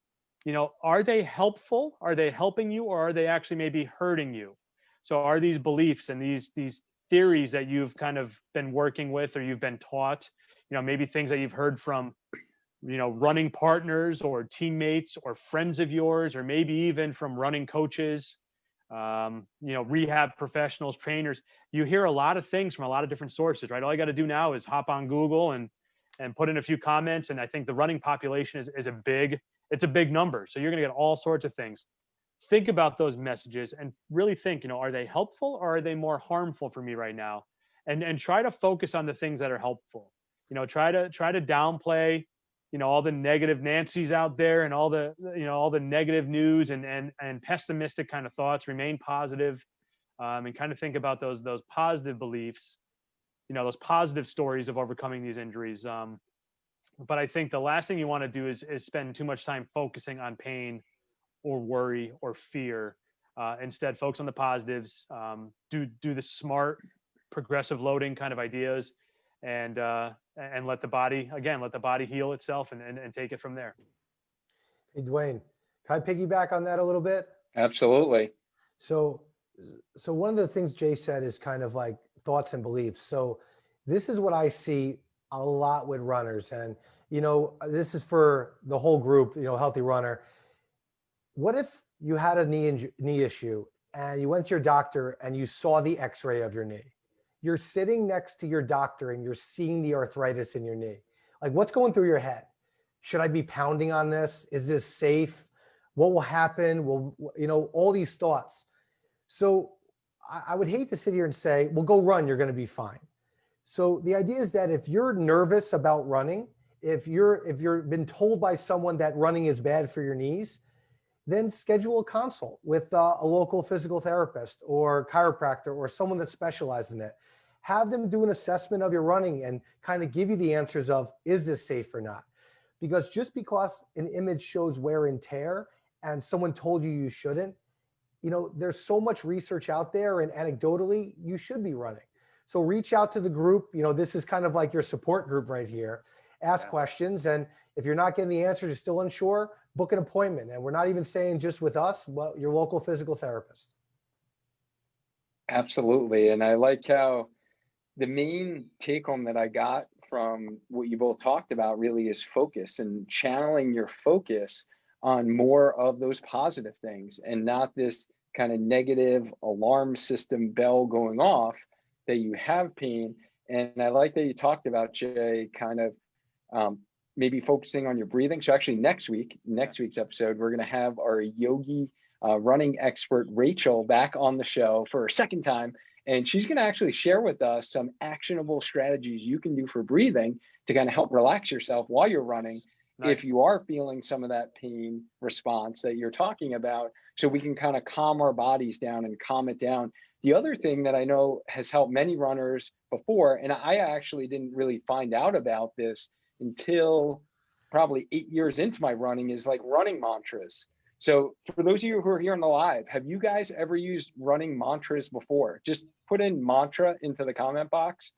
are they helpful? Are they helping you, or are they actually maybe hurting you? So are these beliefs and these theories that you've kind of been working with or you've been taught, maybe things that you've heard from, running partners or teammates or friends of yours, or maybe even from running coaches, rehab professionals, trainers. You hear a lot of things from a lot of different sources, right? All you got to do now is hop on Google and put in a few comments. And I think the running population is a big number. So you're going to get all sorts of things. Think about those messages and really think, are they helpful or are they more harmful for me right now? And try to focus on the things that are helpful. Try to downplay, all the negative Nancy's out there and all the negative news and pessimistic kind of thoughts. Remain positive, and kind of think about those positive beliefs. those positive stories of overcoming these injuries. But I think the last thing you want to do is spend too much time focusing on pain or worry or fear. Instead, focus on the positives. Do the smart, progressive loading kind of ideas, and let the body heal itself and take it from there. Hey, Dwayne, can I piggyback on that a little bit? Absolutely. So one of the things Jay said is kind of like thoughts and beliefs. So this is what I see a lot with runners. And, this is for the whole group, healthy runner. What if you had a knee issue and you went to your doctor and you saw the x-ray of your knee? You're sitting next to your doctor and you're seeing the arthritis in your knee. Like, what's going through your head? Should I be pounding on this? Is this safe? What will happen? All these thoughts. So I would hate to sit here and say, well, go run, you're going to be fine. So the idea is that if you're nervous about running, if you've been told by someone that running is bad for your knees, then schedule a consult with a local physical therapist or chiropractor or someone that specializes in it. Have them do an assessment of your running and kind of give you the answers of, is this safe or not? Because just because an image shows wear and tear and someone told you you shouldn't, there's so much research out there, and anecdotally, you should be running. So reach out to the group. This is kind of like your support group right here. Ask questions. And if you're not getting the answers, you're still unsure, book an appointment. And we're not even saying just with us, but your local physical therapist. Absolutely. And I like how the main take home that I got from what you both talked about really is focus and channeling your focus on more of those positive things and not this kind of negative alarm system bell going off that you have pain. And I like that you talked about, Jay, kind of maybe focusing on your breathing. So actually next week's episode, we're going to have our yogi running expert, Rachel, back on the show for a second time. And she's going to actually share with us some actionable strategies you can do for breathing to kind of help relax yourself while you're running. Nice. If you are feeling some of that pain response that you're talking about, so we can kind of calm our bodies down and calm it down. The other thing that I know has helped many runners before, and I actually didn't really find out about this until probably 8 years into my running, is like running mantras. So for those of you who are here on the live, have you guys ever used running mantras before? Just put in mantra into the comment box.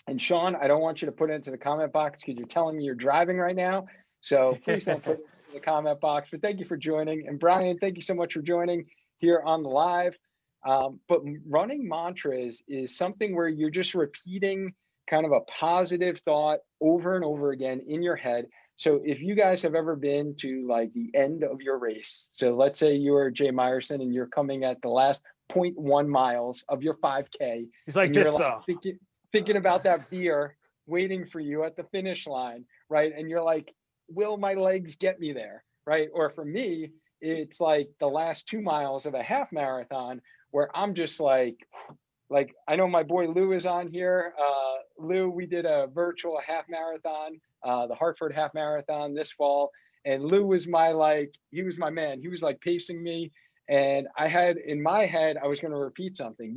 And Sean, I don't want you to put it into the comment box because you're telling me you're driving right now. So please don't put it in the comment box, but thank you for joining. And Brian, thank you so much for joining here on the live. But running mantras is something where you're just repeating kind of a positive thought over and over again in your head. So if you guys have ever been to like the end of your race, so let's say you are Jay Myerson and you're coming at the last 0.1 miles of your 5K. He's like this though. Thinking about that beer waiting for you at the finish line, right? And you're like, will my legs get me there, right? Or for me, it's like the last 2 miles of a half marathon where I'm just like I know my boy Lou is on here. Lou, we did a virtual half marathon, the Hartford half marathon this fall. And Lou was he was my man. He was like pacing me. And I had in my head, I was going to repeat something.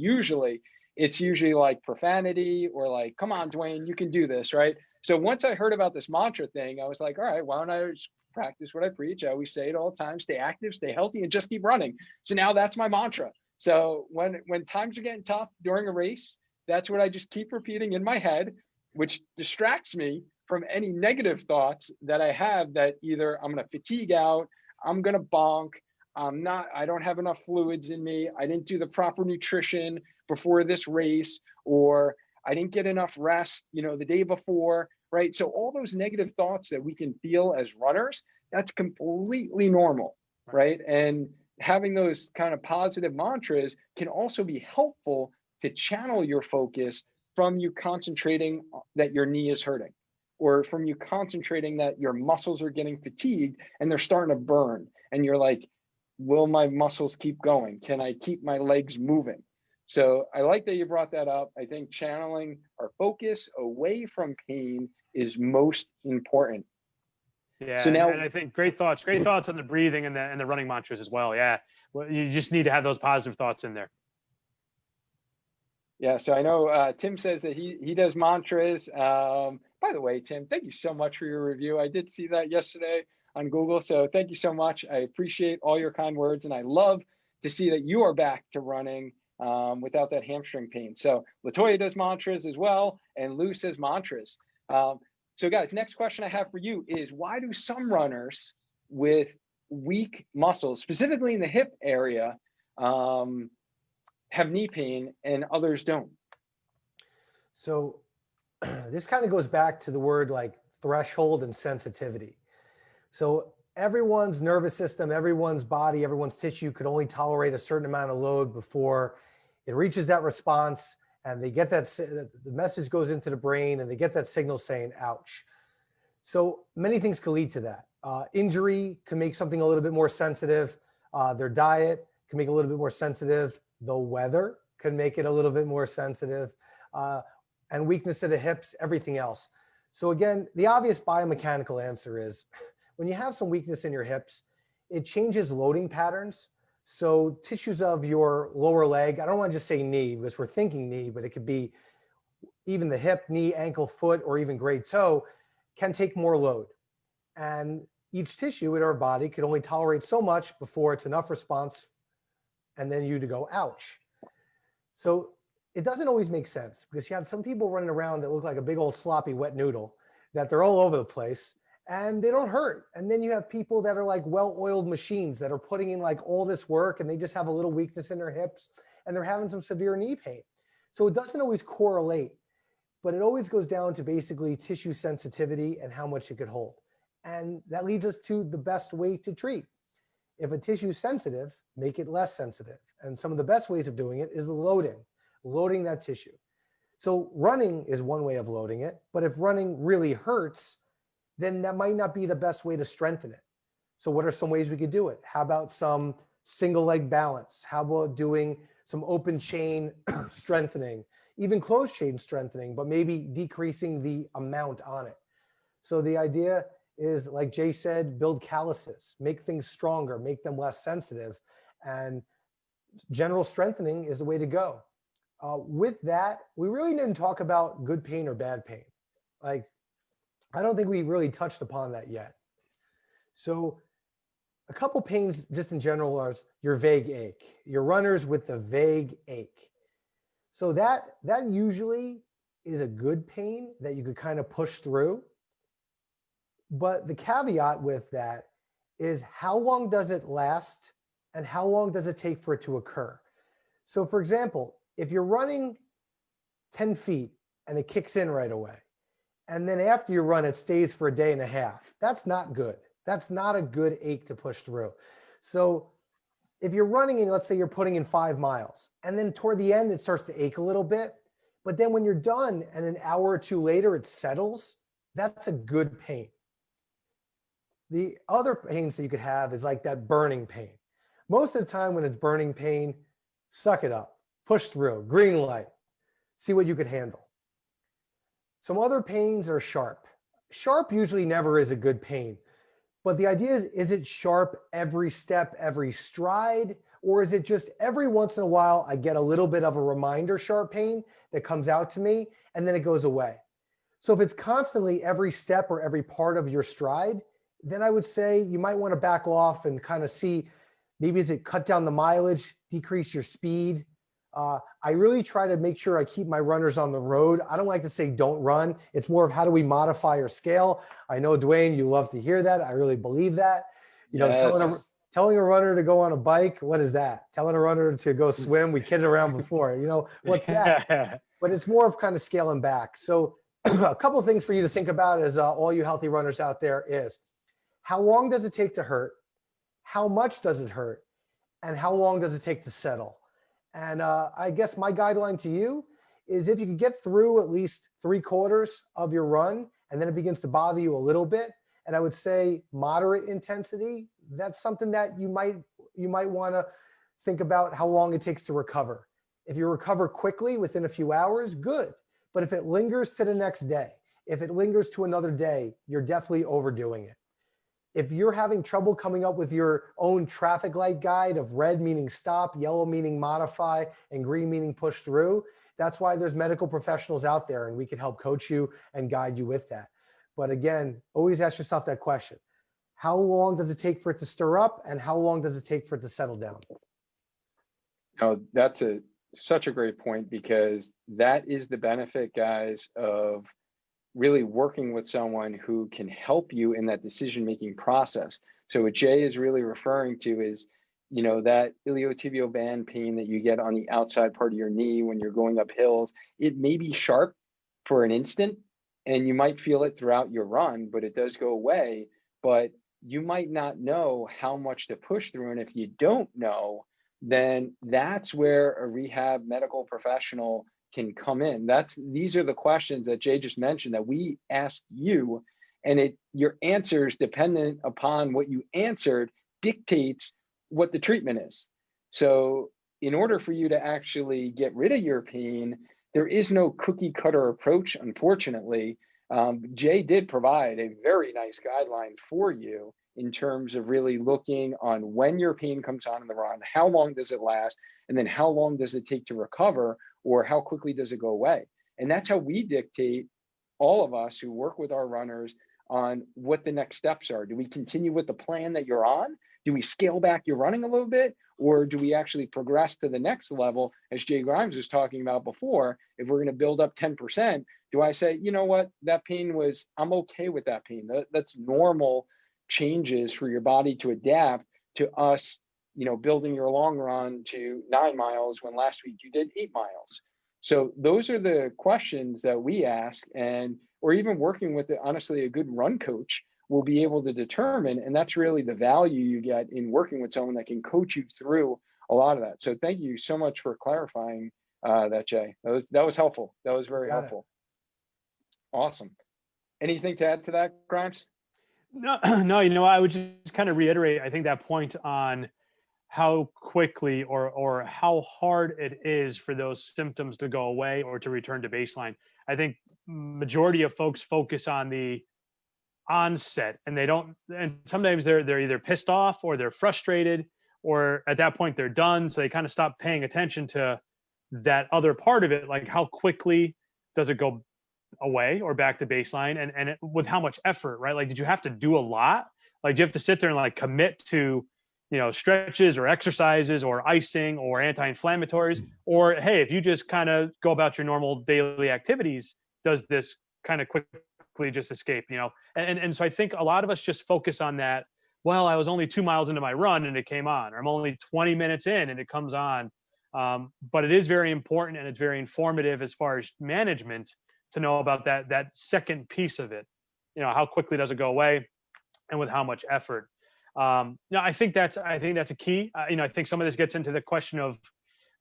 It's usually like profanity or like, come on, Dwayne, you can do this, right? So once I heard about this mantra thing, I was like, all right, why don't I just practice what I preach? I always say it all the time, stay active, stay healthy, and just keep running. So now that's my mantra. So when times are getting tough during a race, that's what I just keep repeating in my head, which distracts me from any negative thoughts that I have that either I'm going to fatigue out, I'm going to bonk, I don't have enough fluids in me, I didn't do the proper nutrition before this race, or I didn't get enough rest, the day before, right? So all those negative thoughts that we can feel as runners, that's completely normal, right? And having those kind of positive mantras can also be helpful to channel your focus from you concentrating that your knee is hurting, or from you concentrating that your muscles are getting fatigued and they're starting to burn. And you're like, will my muscles keep going? Can I keep my legs moving? So I like that you brought that up. I think channeling our focus away from pain is most important. Yeah, so now, and I think great thoughts on the breathing and the running mantras as well. Yeah, well, you just need to have those positive thoughts in there. Yeah, so I know Tim says that he does mantras. By the way, Tim, thank you so much for your review. I did see that yesterday on Google, so thank you so much. I appreciate all your kind words, and I love to see that you are back to running without that hamstring pain. So Latoya does mantras as well, and Lou says mantras. So guys, next question I have for you is, why do some runners with weak muscles, specifically in the hip area, have knee pain and others don't? So this kind of goes back to the word like threshold and sensitivity. So everyone's nervous system, everyone's body, everyone's tissue could only tolerate a certain amount of load before it reaches that response, and they get that, the message goes into the brain and they get that signal saying, ouch. So many things can lead to that. Injury can make something a little bit more sensitive. Their diet can make it a little bit more sensitive. The weather can make it a little bit more sensitive. And weakness of the hips, everything else. So again, the obvious biomechanical answer is when you have some weakness in your hips, it changes loading patterns. So tissues of your lower leg, I don't want to just say knee because we're thinking knee, but it could be even the hip, knee, ankle, foot, or even great toe can take more load. And each tissue in our body can only tolerate so much before it's enough response and then you to go, ouch. So it doesn't always make sense because you have some people running around that look like a big old sloppy wet noodle, that they're all over the place and they don't hurt. And then you have people that are like well-oiled machines that are putting in like all this work and they just have a little weakness in their hips and they're having some severe knee pain. So it doesn't always correlate, but it always goes down to basically tissue sensitivity and how much it could hold. And that leads us to the best way to treat. If a tissue is sensitive, make it less sensitive. And some of the best ways of doing it is loading that tissue. So running is one way of loading it, but if running really hurts, then that might not be the best way to strengthen it. So what are some ways we could do it? How about some single leg balance? How about doing some open chain strengthening, even closed chain strengthening, but maybe decreasing the amount on it? So the idea is, like Jay said, build calluses, make things stronger, make them less sensitive, and general strengthening is the way to go. With that, we really didn't talk about good pain or bad pain. Like, I don't think we really touched upon that yet. So a couple pains just in general are your vague ache, your runners with the vague ache. So that usually is a good pain that you could kind of push through. But the caveat with that is how long does it last and how long does it take for it to occur? So for example, if you're running 10 feet and it kicks in right away, and then after you run, it stays for a day and a half, that's not good. That's not a good ache to push through. So if you're running and let's say you're putting in 5 miles, and then toward the end, it starts to ache a little bit, but then when you're done and an hour or two later, it settles, that's a good pain. The other pains that you could have is like that burning pain. Most of the time when it's burning pain, suck it up, push through, green light, see what you could handle. Some other pains are sharp. Sharp usually never is a good pain, but the idea is it sharp every step, every stride, or is it just every once in a while I get a little bit of a reminder sharp pain that comes out to me and then it goes away? So if it's constantly every step or every part of your stride, then I would say you might want to back off and kind of see, maybe is it cut down the mileage, decrease your speed. I really try to make sure I keep my runners on the road. I don't like to say don't run. It's more of how do we modify our scale? I know, Dwayne, you love to hear that. I really believe that. You know, Yes. telling a runner to go on a bike, what is that? Telling a runner to go swim, we kidded around before. You know, what's that? But it's more of kind of scaling back. So a couple of things for you to think about as all you healthy runners out there is, how long does it take to hurt? How much does it hurt? And how long does it take to settle? And I guess my guideline to you is if you can get through at least 3/4 of your run and then it begins to bother you a little bit, and I would say moderate intensity, that's something that you might want to think about how long it takes to recover. If you recover quickly within a few hours, good. But if it lingers to the next day, if it lingers to another day, you're definitely overdoing it. If you're having trouble coming up with your own traffic light guide of red meaning stop, yellow meaning modify, and green meaning push through, that's why there's medical professionals out there, and we can help coach you and guide you with that. But again, always ask yourself that question. How long does it take for it to stir up, and how long does it take for it to settle down? No, that's such a great point, because that is the benefit, guys, of really working with someone who can help you in that decision-making process. So what Jay is really referring to is, that iliotibial band pain that you get on the outside part of your knee when you're going up hills. It may be sharp for an instant, and you might feel it throughout your run, but it does go away. But you might not know how much to push through. And if you don't know, then that's where a rehab medical professional can come in. These are the questions that Jay just mentioned that we ask you, and your answers dependent upon what you answered dictates what the treatment is. So in order for you to actually get rid of your pain, there is no cookie cutter approach, unfortunately. Jay did provide a very nice guideline for you in terms of really looking on when your pain comes on in the run, how long does it last, and then how long does it take to recover, or how quickly does it go away? And that's how we dictate, all of us who work with our runners, on what the next steps are. Do we continue with the plan that you're on? Do we scale back your running a little bit? Or do we actually progress to the next level? As Jay Grimes was talking about before, if we're going to build up 10%, do I say, you know what, that pain I'm okay with that pain. That's normal changes for your body to adapt to us, building your long run to 9 miles when last week you did 8 miles. So those are the questions that we ask, or even working with, honestly, a good run coach will be able to determine. And that's really the value you get in working with someone that can coach you through a lot of that. So thank you so much for clarifying that, Jay. That was helpful. That was very helpful. Awesome. Anything to add to that, Grimes? No, I would just kind of reiterate, I think, that point on how quickly or how hard it is for those symptoms to go away or to return to baseline. I think majority of folks focus on the onset, and sometimes they're either pissed off or they're frustrated, or at that point they're done. So they kind of stop paying attention to that other part of it, like how quickly does it go away or back to baseline, and with how much effort, right? Like, did you have to do a lot? Like, do you have to sit there and like commit to, stretches or exercises or icing or anti-inflammatories? Or, hey, if you just kind of go about your normal daily activities, does this kind of quickly just escape, And so I think a lot of us just focus on that. Well, I was only 2 miles into my run and it came on, or I'm only 20 minutes in and it comes on. But it is very important, and it's very informative as far as management to know about that second piece of it. How quickly does it go away, and with how much effort? I think that's a key. I think some of this gets into the question of,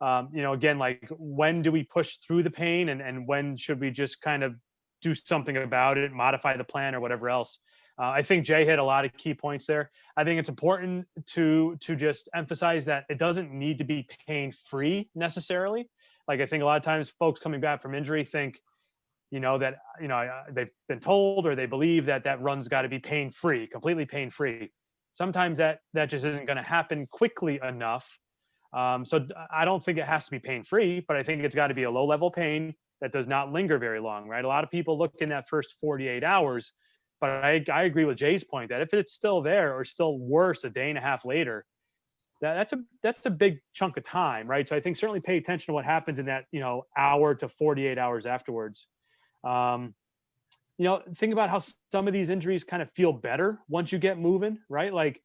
again, like, when do we push through the pain, and when should we just kind of do something about it, modify the plan or whatever else. I think Jay hit a lot of key points there. I think it's important to just emphasize that it doesn't need to be pain-free necessarily. Like, I think a lot of times folks coming back from injury think, that, they've been told or they believe that run's got to be pain-free, completely pain-free. Sometimes that just isn't going to happen quickly enough. So I don't think it has to be pain-free, but I think it's got to be a low-level pain that does not linger very long, right? A lot of people look in that first 48 hours, but I agree with Jay's point that if it's still there, or still worse, a day and a half later, that's a big chunk of time, right? So I think certainly pay attention to what happens in that, hour to 48 hours afterwards. Think about how some of these injuries kind of feel better once you get moving, right? Like,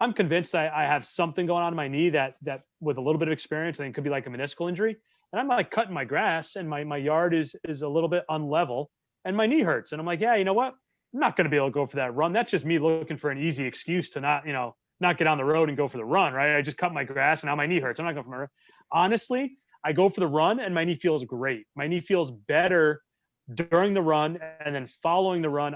I'm convinced I have something going on in my knee that with a little bit of experience, I think could be like a meniscal injury. And I'm like cutting my grass, and my yard is a little bit unlevel, and my knee hurts. And I'm like, yeah, you know what? I'm not going to be able to go for that run. That's just me looking for an easy excuse to not get on the road and go for the run, right? I just cut my grass and now my knee hurts. I'm not going for my run. Honestly, I go for the run and my knee feels great. My knee feels better during the run, and then following the run,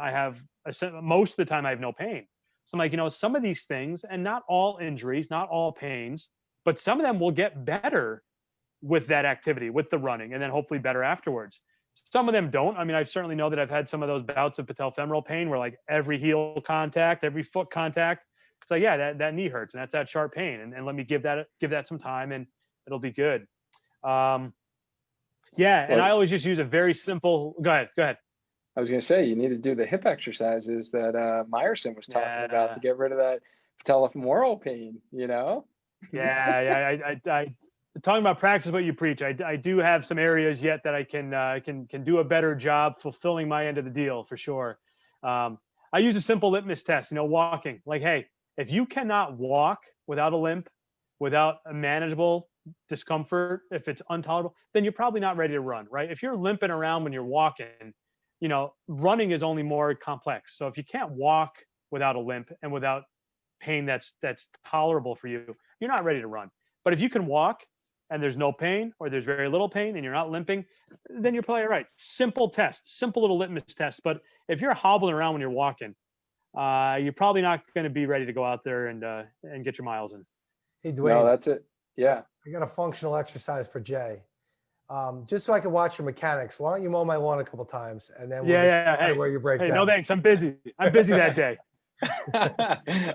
most of the time I have no pain. So I'm like, some of these things, and not all injuries, not all pains, but some of them will get better with that activity, with the running, and then hopefully better afterwards. Some of them don't. I mean, I certainly know that I've had some of those bouts of patellofemoral pain where like every heel contact, every foot contact, it's like, yeah, that knee hurts and that's that sharp pain. And let me give that some time and it'll be good. Yeah. And Well, I always just use a very simple, go ahead. I was going to say, you need to do the hip exercises that Myerson was talking about to get rid of that patellofemoral pain, you know? Yeah. I talking about practice what you preach. I do have some areas yet that I can do a better job fulfilling my end of the deal for sure. I use a simple litmus test, walking. Like, hey, if you cannot walk without a limp, without a manageable discomfort, if it's intolerable, then you're probably not ready to run, right? If you're limping around when you're walking, running is only more complex. So if you can't walk without a limp and without pain that's tolerable for you, you're not ready to run. But if you can walk and there's no pain or there's very little pain and you're not limping, then you're probably right. Simple test, simple little litmus test. But if you're hobbling around when you're walking, you're probably not going to be ready to go out there and get your miles in. Hey, Dwayne. No, that's it. Yeah. I got a functional exercise for Jay. Just so I can watch your mechanics. Why don't you mow my lawn a couple times and then we'll Hey, where you break down. No thanks. I'm busy that day.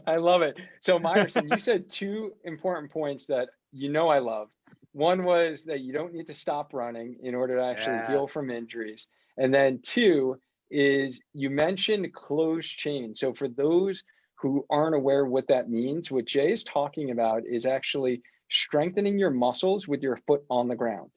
I love it. So Myerson, you said two important points that I love. One was that you don't need to stop running in order to actually heal from injuries. And then two is you mentioned closed chain. So for those who aren't aware what that means, what Jay is talking about is actually strengthening your muscles with your foot on the ground,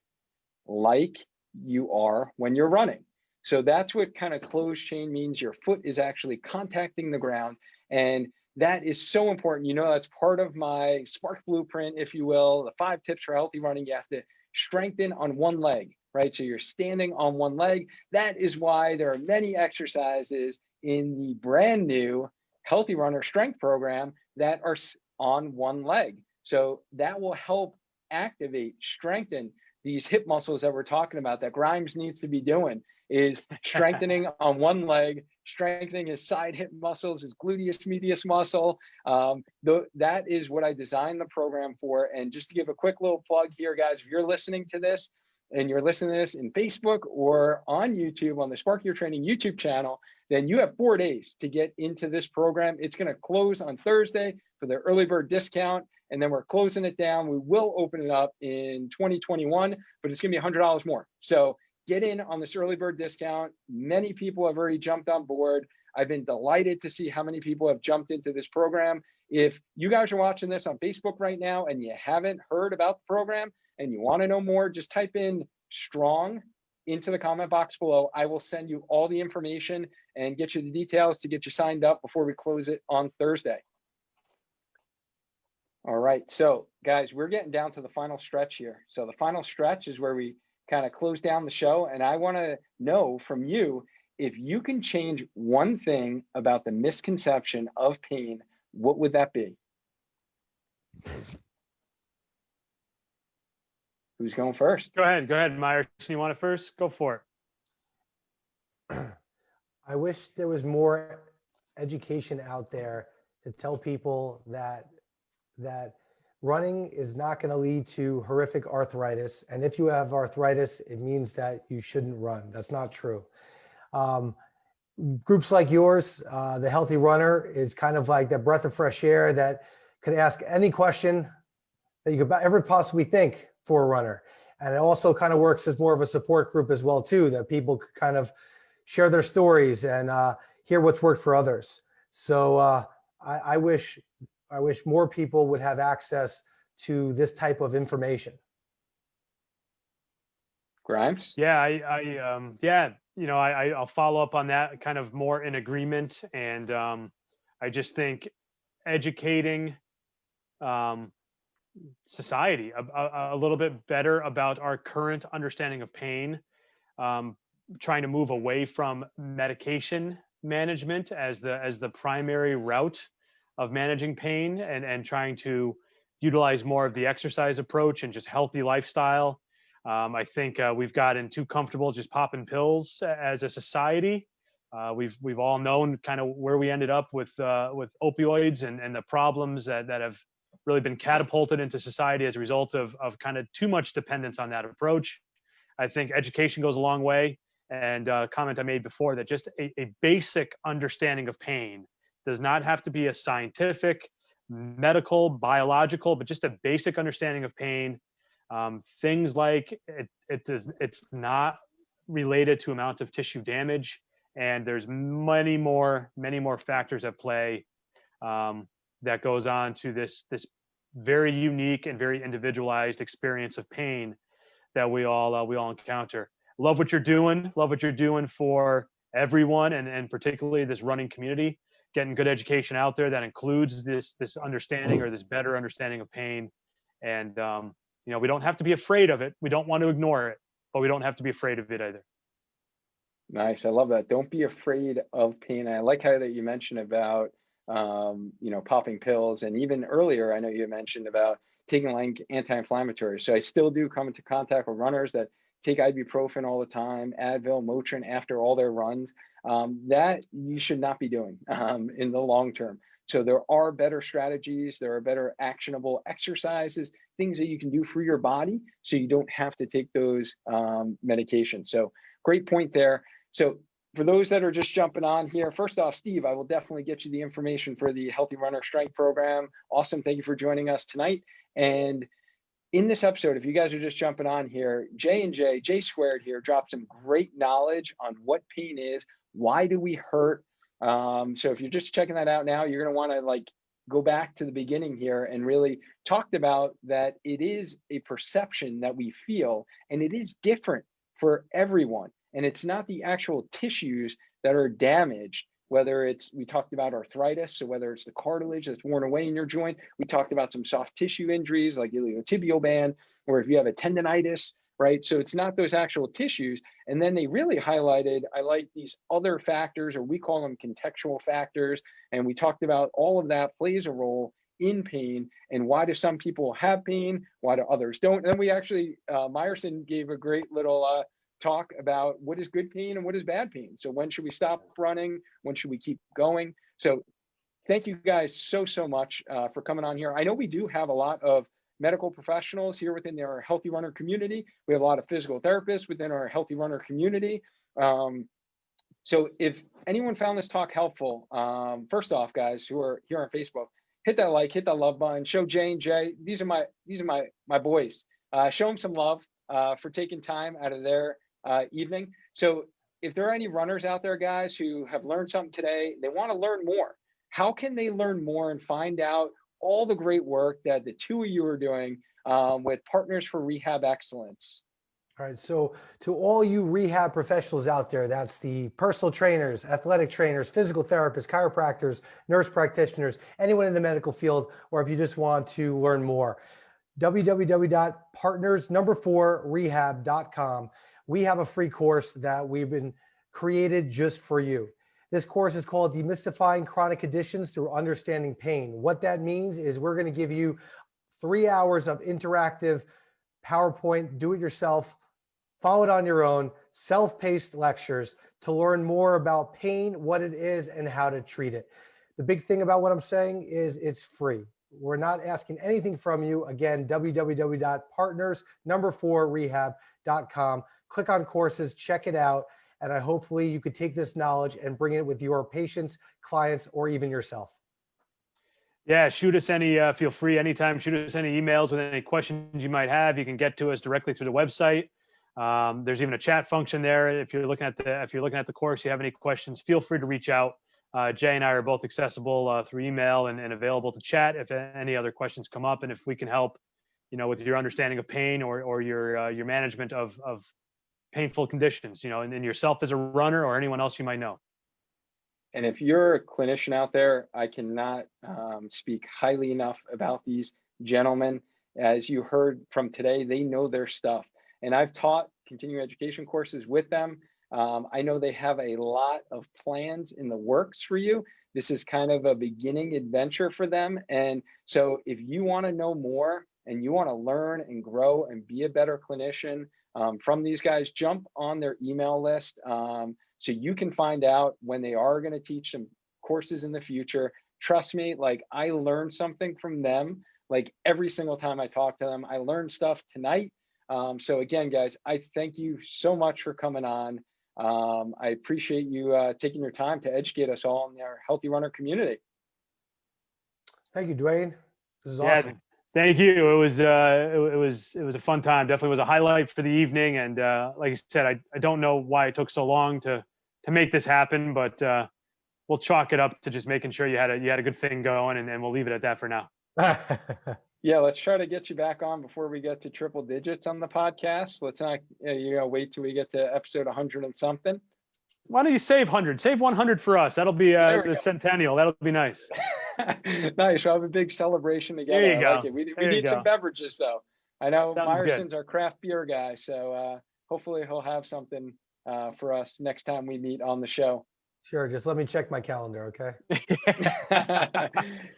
like you are when you're running. So that's what kind of closed chain means. Your foot is actually contacting the ground. And that is so important. That's part of my Spark Blueprint, if you will, the 5 tips for healthy running. You have to strengthen on one leg, right? So you're standing on one leg. That is why there are many exercises in the brand new Healthy Runner Strength Program that are on one leg. So that will help activate, strengthen these hip muscles that we're talking about that Grimes needs to be doing, is strengthening on one leg, strengthening his side hip muscles, his gluteus medius muscle. That is what I designed the program for. And just to give a quick little plug here, guys, if you're listening to this and you're listening to this in Facebook or on YouTube, on the Spark Your Training YouTube channel, then you have 4 days to get into this program. It's going to close on Thursday for the early bird discount. And then we're closing it down. We will open it up in 2021, but it's going to be $100 more. So get in on this early bird discount. Many people have already jumped on board. I've been delighted to see how many people have jumped into this program. If you guys are watching this on Facebook right now and you haven't heard about the program and you want to know more, just type in STRONG into the comment box below. I will send you all the information and get you the details to get you signed up before we close it on Thursday. All right, so guys, we're getting down to the final stretch here. So the final stretch is where we kind of close down the show. And I want to know from you, if you can change one thing about the misconception of pain, what would that be? Who's going first? Go ahead, Myerson. You want it first? Go for it. I wish there was more education out there to tell people that running is not going to lead to horrific arthritis. And if you have arthritis, it means that you shouldn't run. That's not true. Groups like yours, the Healthy Runner, is kind of like that breath of fresh air that could ask any question that you could ever possibly think for a runner. And it also kind of works as more of a support group as well, too, that people could kind of share their stories and hear what's worked for others. So I wish more people would have access to this type of information. Grimes? Yeah, I'll follow up on that, kind of more in agreement. And I just think educating society a little bit better about our current understanding of pain, trying to move away from medication management as the primary route of managing pain, and trying to utilize more of the exercise approach and just healthy lifestyle. I think we've gotten too comfortable just popping pills as a society. We've all known kind of where we ended up with opioids and the problems that have really been catapulted into society as a result of kind of too much dependence on that approach. I think education goes a long way. and comment I made before, that just a basic understanding of pain does not have to be a scientific, medical, biological, but just a basic understanding of pain. Things like it's not related to amount of tissue damage, and there's many more factors at play that goes on to this very unique and very individualized experience of pain that we all encounter. Love what you're doing. Love what you're doing for everyone, and particularly this running community. Getting good education out there that includes this understanding, or this better understanding of pain. And we don't have to be afraid of it. We don't want to ignore it, but we don't have to be afraid of it either. Nice. I love that. Don't be afraid of pain. I like how that you mentioned about popping pills, and even earlier, I know you mentioned about taking like anti-inflammatories. So I still do come into contact with runners that take ibuprofen all the time, Advil, Motrin after all their runs. That you should not be doing in the long term. So there are better strategies, there are better actionable exercises, things that you can do for your body so you don't have to take those medications. So great point there. So for those that are just jumping on here, first off, Steve, I will definitely get you the information for the Healthy Runner Strength Program. Awesome. Thank you for joining us tonight. And in this episode, if you guys are just jumping on here, J Squared here dropped some great knowledge on what pain is, why do we hurt. So if you're just checking that out now, you're going to want to go back to the beginning here and really talked about that it is a perception that we feel, and it is different for everyone. And it's not the actual tissues that are damaged, whether it's, we talked about arthritis, so whether it's the cartilage that's worn away in your joint, we talked about some soft tissue injuries like iliotibial band, or if you have a tendonitis, right? So it's not those actual tissues. And then they really highlighted, I like these other factors, or we call them contextual factors. And we talked about all of that plays a role in pain, and why do some people have pain, why do others don't. And then we actually, Myerson gave a great little talk about what is good pain and what is bad pain. So when should we stop running? When should we keep going? So thank you guys so much for coming on here. I know we do have a lot of medical professionals here within our Healthy Runner community. We have a lot of physical therapists within our Healthy Runner community. So if anyone found this talk helpful, first off, guys who are here on Facebook, hit that like, hit that love button, show Jay and Jay. These are my boys. Show them some love for taking time out of their evening. So if there are any runners out there, guys, who have learned something today, they want to learn more. How can they learn more and find out all the great work that the two of you are doing with Partners for Rehab Excellence? All right, so to all you rehab professionals out there, that's the personal trainers, athletic trainers, physical therapists, chiropractors, nurse practitioners, anyone in the medical field, or if you just want to learn more, www.partners4rehab.com. We have a free course that we've been created just for you. This course is called Demystifying Chronic Conditions Through Understanding Pain. What that means is we're going to give you 3 hours of interactive PowerPoint, do-it-yourself, follow it on your own, self-paced lectures to learn more about pain, what it is, and how to treat it. The big thing about what I'm saying is it's free. We're not asking anything from you. Again, www.partners4rehab.com. Click on courses, check it out, and hopefully you could take this knowledge and bring it with your patients, clients, or even yourself. Yeah, shoot us feel free anytime, shoot us any emails with any questions you might have. You can get to us directly through the website. There's even a chat function there. If you're looking at the course, you have any questions, feel free to reach out. Jay and I are both accessible through email and available to chat if any other questions come up, and if we can help, with your understanding of pain or your management of painful conditions, and yourself as a runner or anyone else you might know. And if you're a clinician out there, I cannot speak highly enough about these gentlemen. As you heard from today, they know their stuff. And I've taught continuing education courses with them. I know they have a lot of plans in the works for you. This is kind of a beginning adventure for them. And so if you want to know more and you want to learn and grow and be a better clinician from these guys, jump on their email list. So you can find out when they are going to teach some courses in the future. Trust me, I learned something from them, every single time I talk to them. I learned stuff tonight. So again, guys, I thank you so much for coming on. I appreciate you taking your time to educate us all in our healthy runner community. Thank you, Dwayne. This is Yeah, awesome. thank you. It was a fun time. Definitely was a highlight for the evening. And like I said, I don't know why it took so long to make this happen, but we'll chalk it up to just making sure you had a good thing going, and we'll leave it at that for now. Yeah, let's try to get you back on before we get to triple digits on the podcast. Let's not wait till we get to episode 100 and something. Why don't you save 100? Save 100 for us. That'll be the centennial. That'll be nice. Nice. We'll have a big celebration together. There you go. Like it. We need some beverages though. I know Sounds good. Myerson's our craft beer guy, so hopefully he'll have something for us next time we meet on the show. Sure. Just let me check my calendar, okay?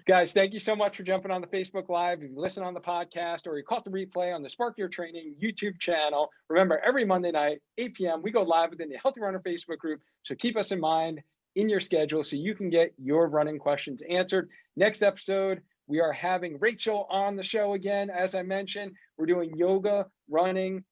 Guys, thank you so much for jumping on the Facebook Live. If you listen on the podcast or you caught the replay on the Spark Your Training YouTube channel, remember every Monday night, 8 p.m., we go live within the Healthy Runner Facebook group. So keep us in mind in your schedule so you can get your running questions answered. Next episode, we are having Rachel on the show again. As I mentioned, we're doing yoga, running.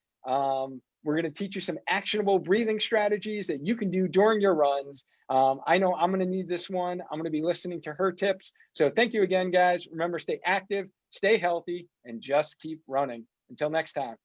We're going to teach you some actionable breathing strategies that you can do during your runs. I know I'm going to need this one. I'm going to be listening to her tips. So thank you again, guys. Remember, stay active, stay healthy, and just keep running. Until next time.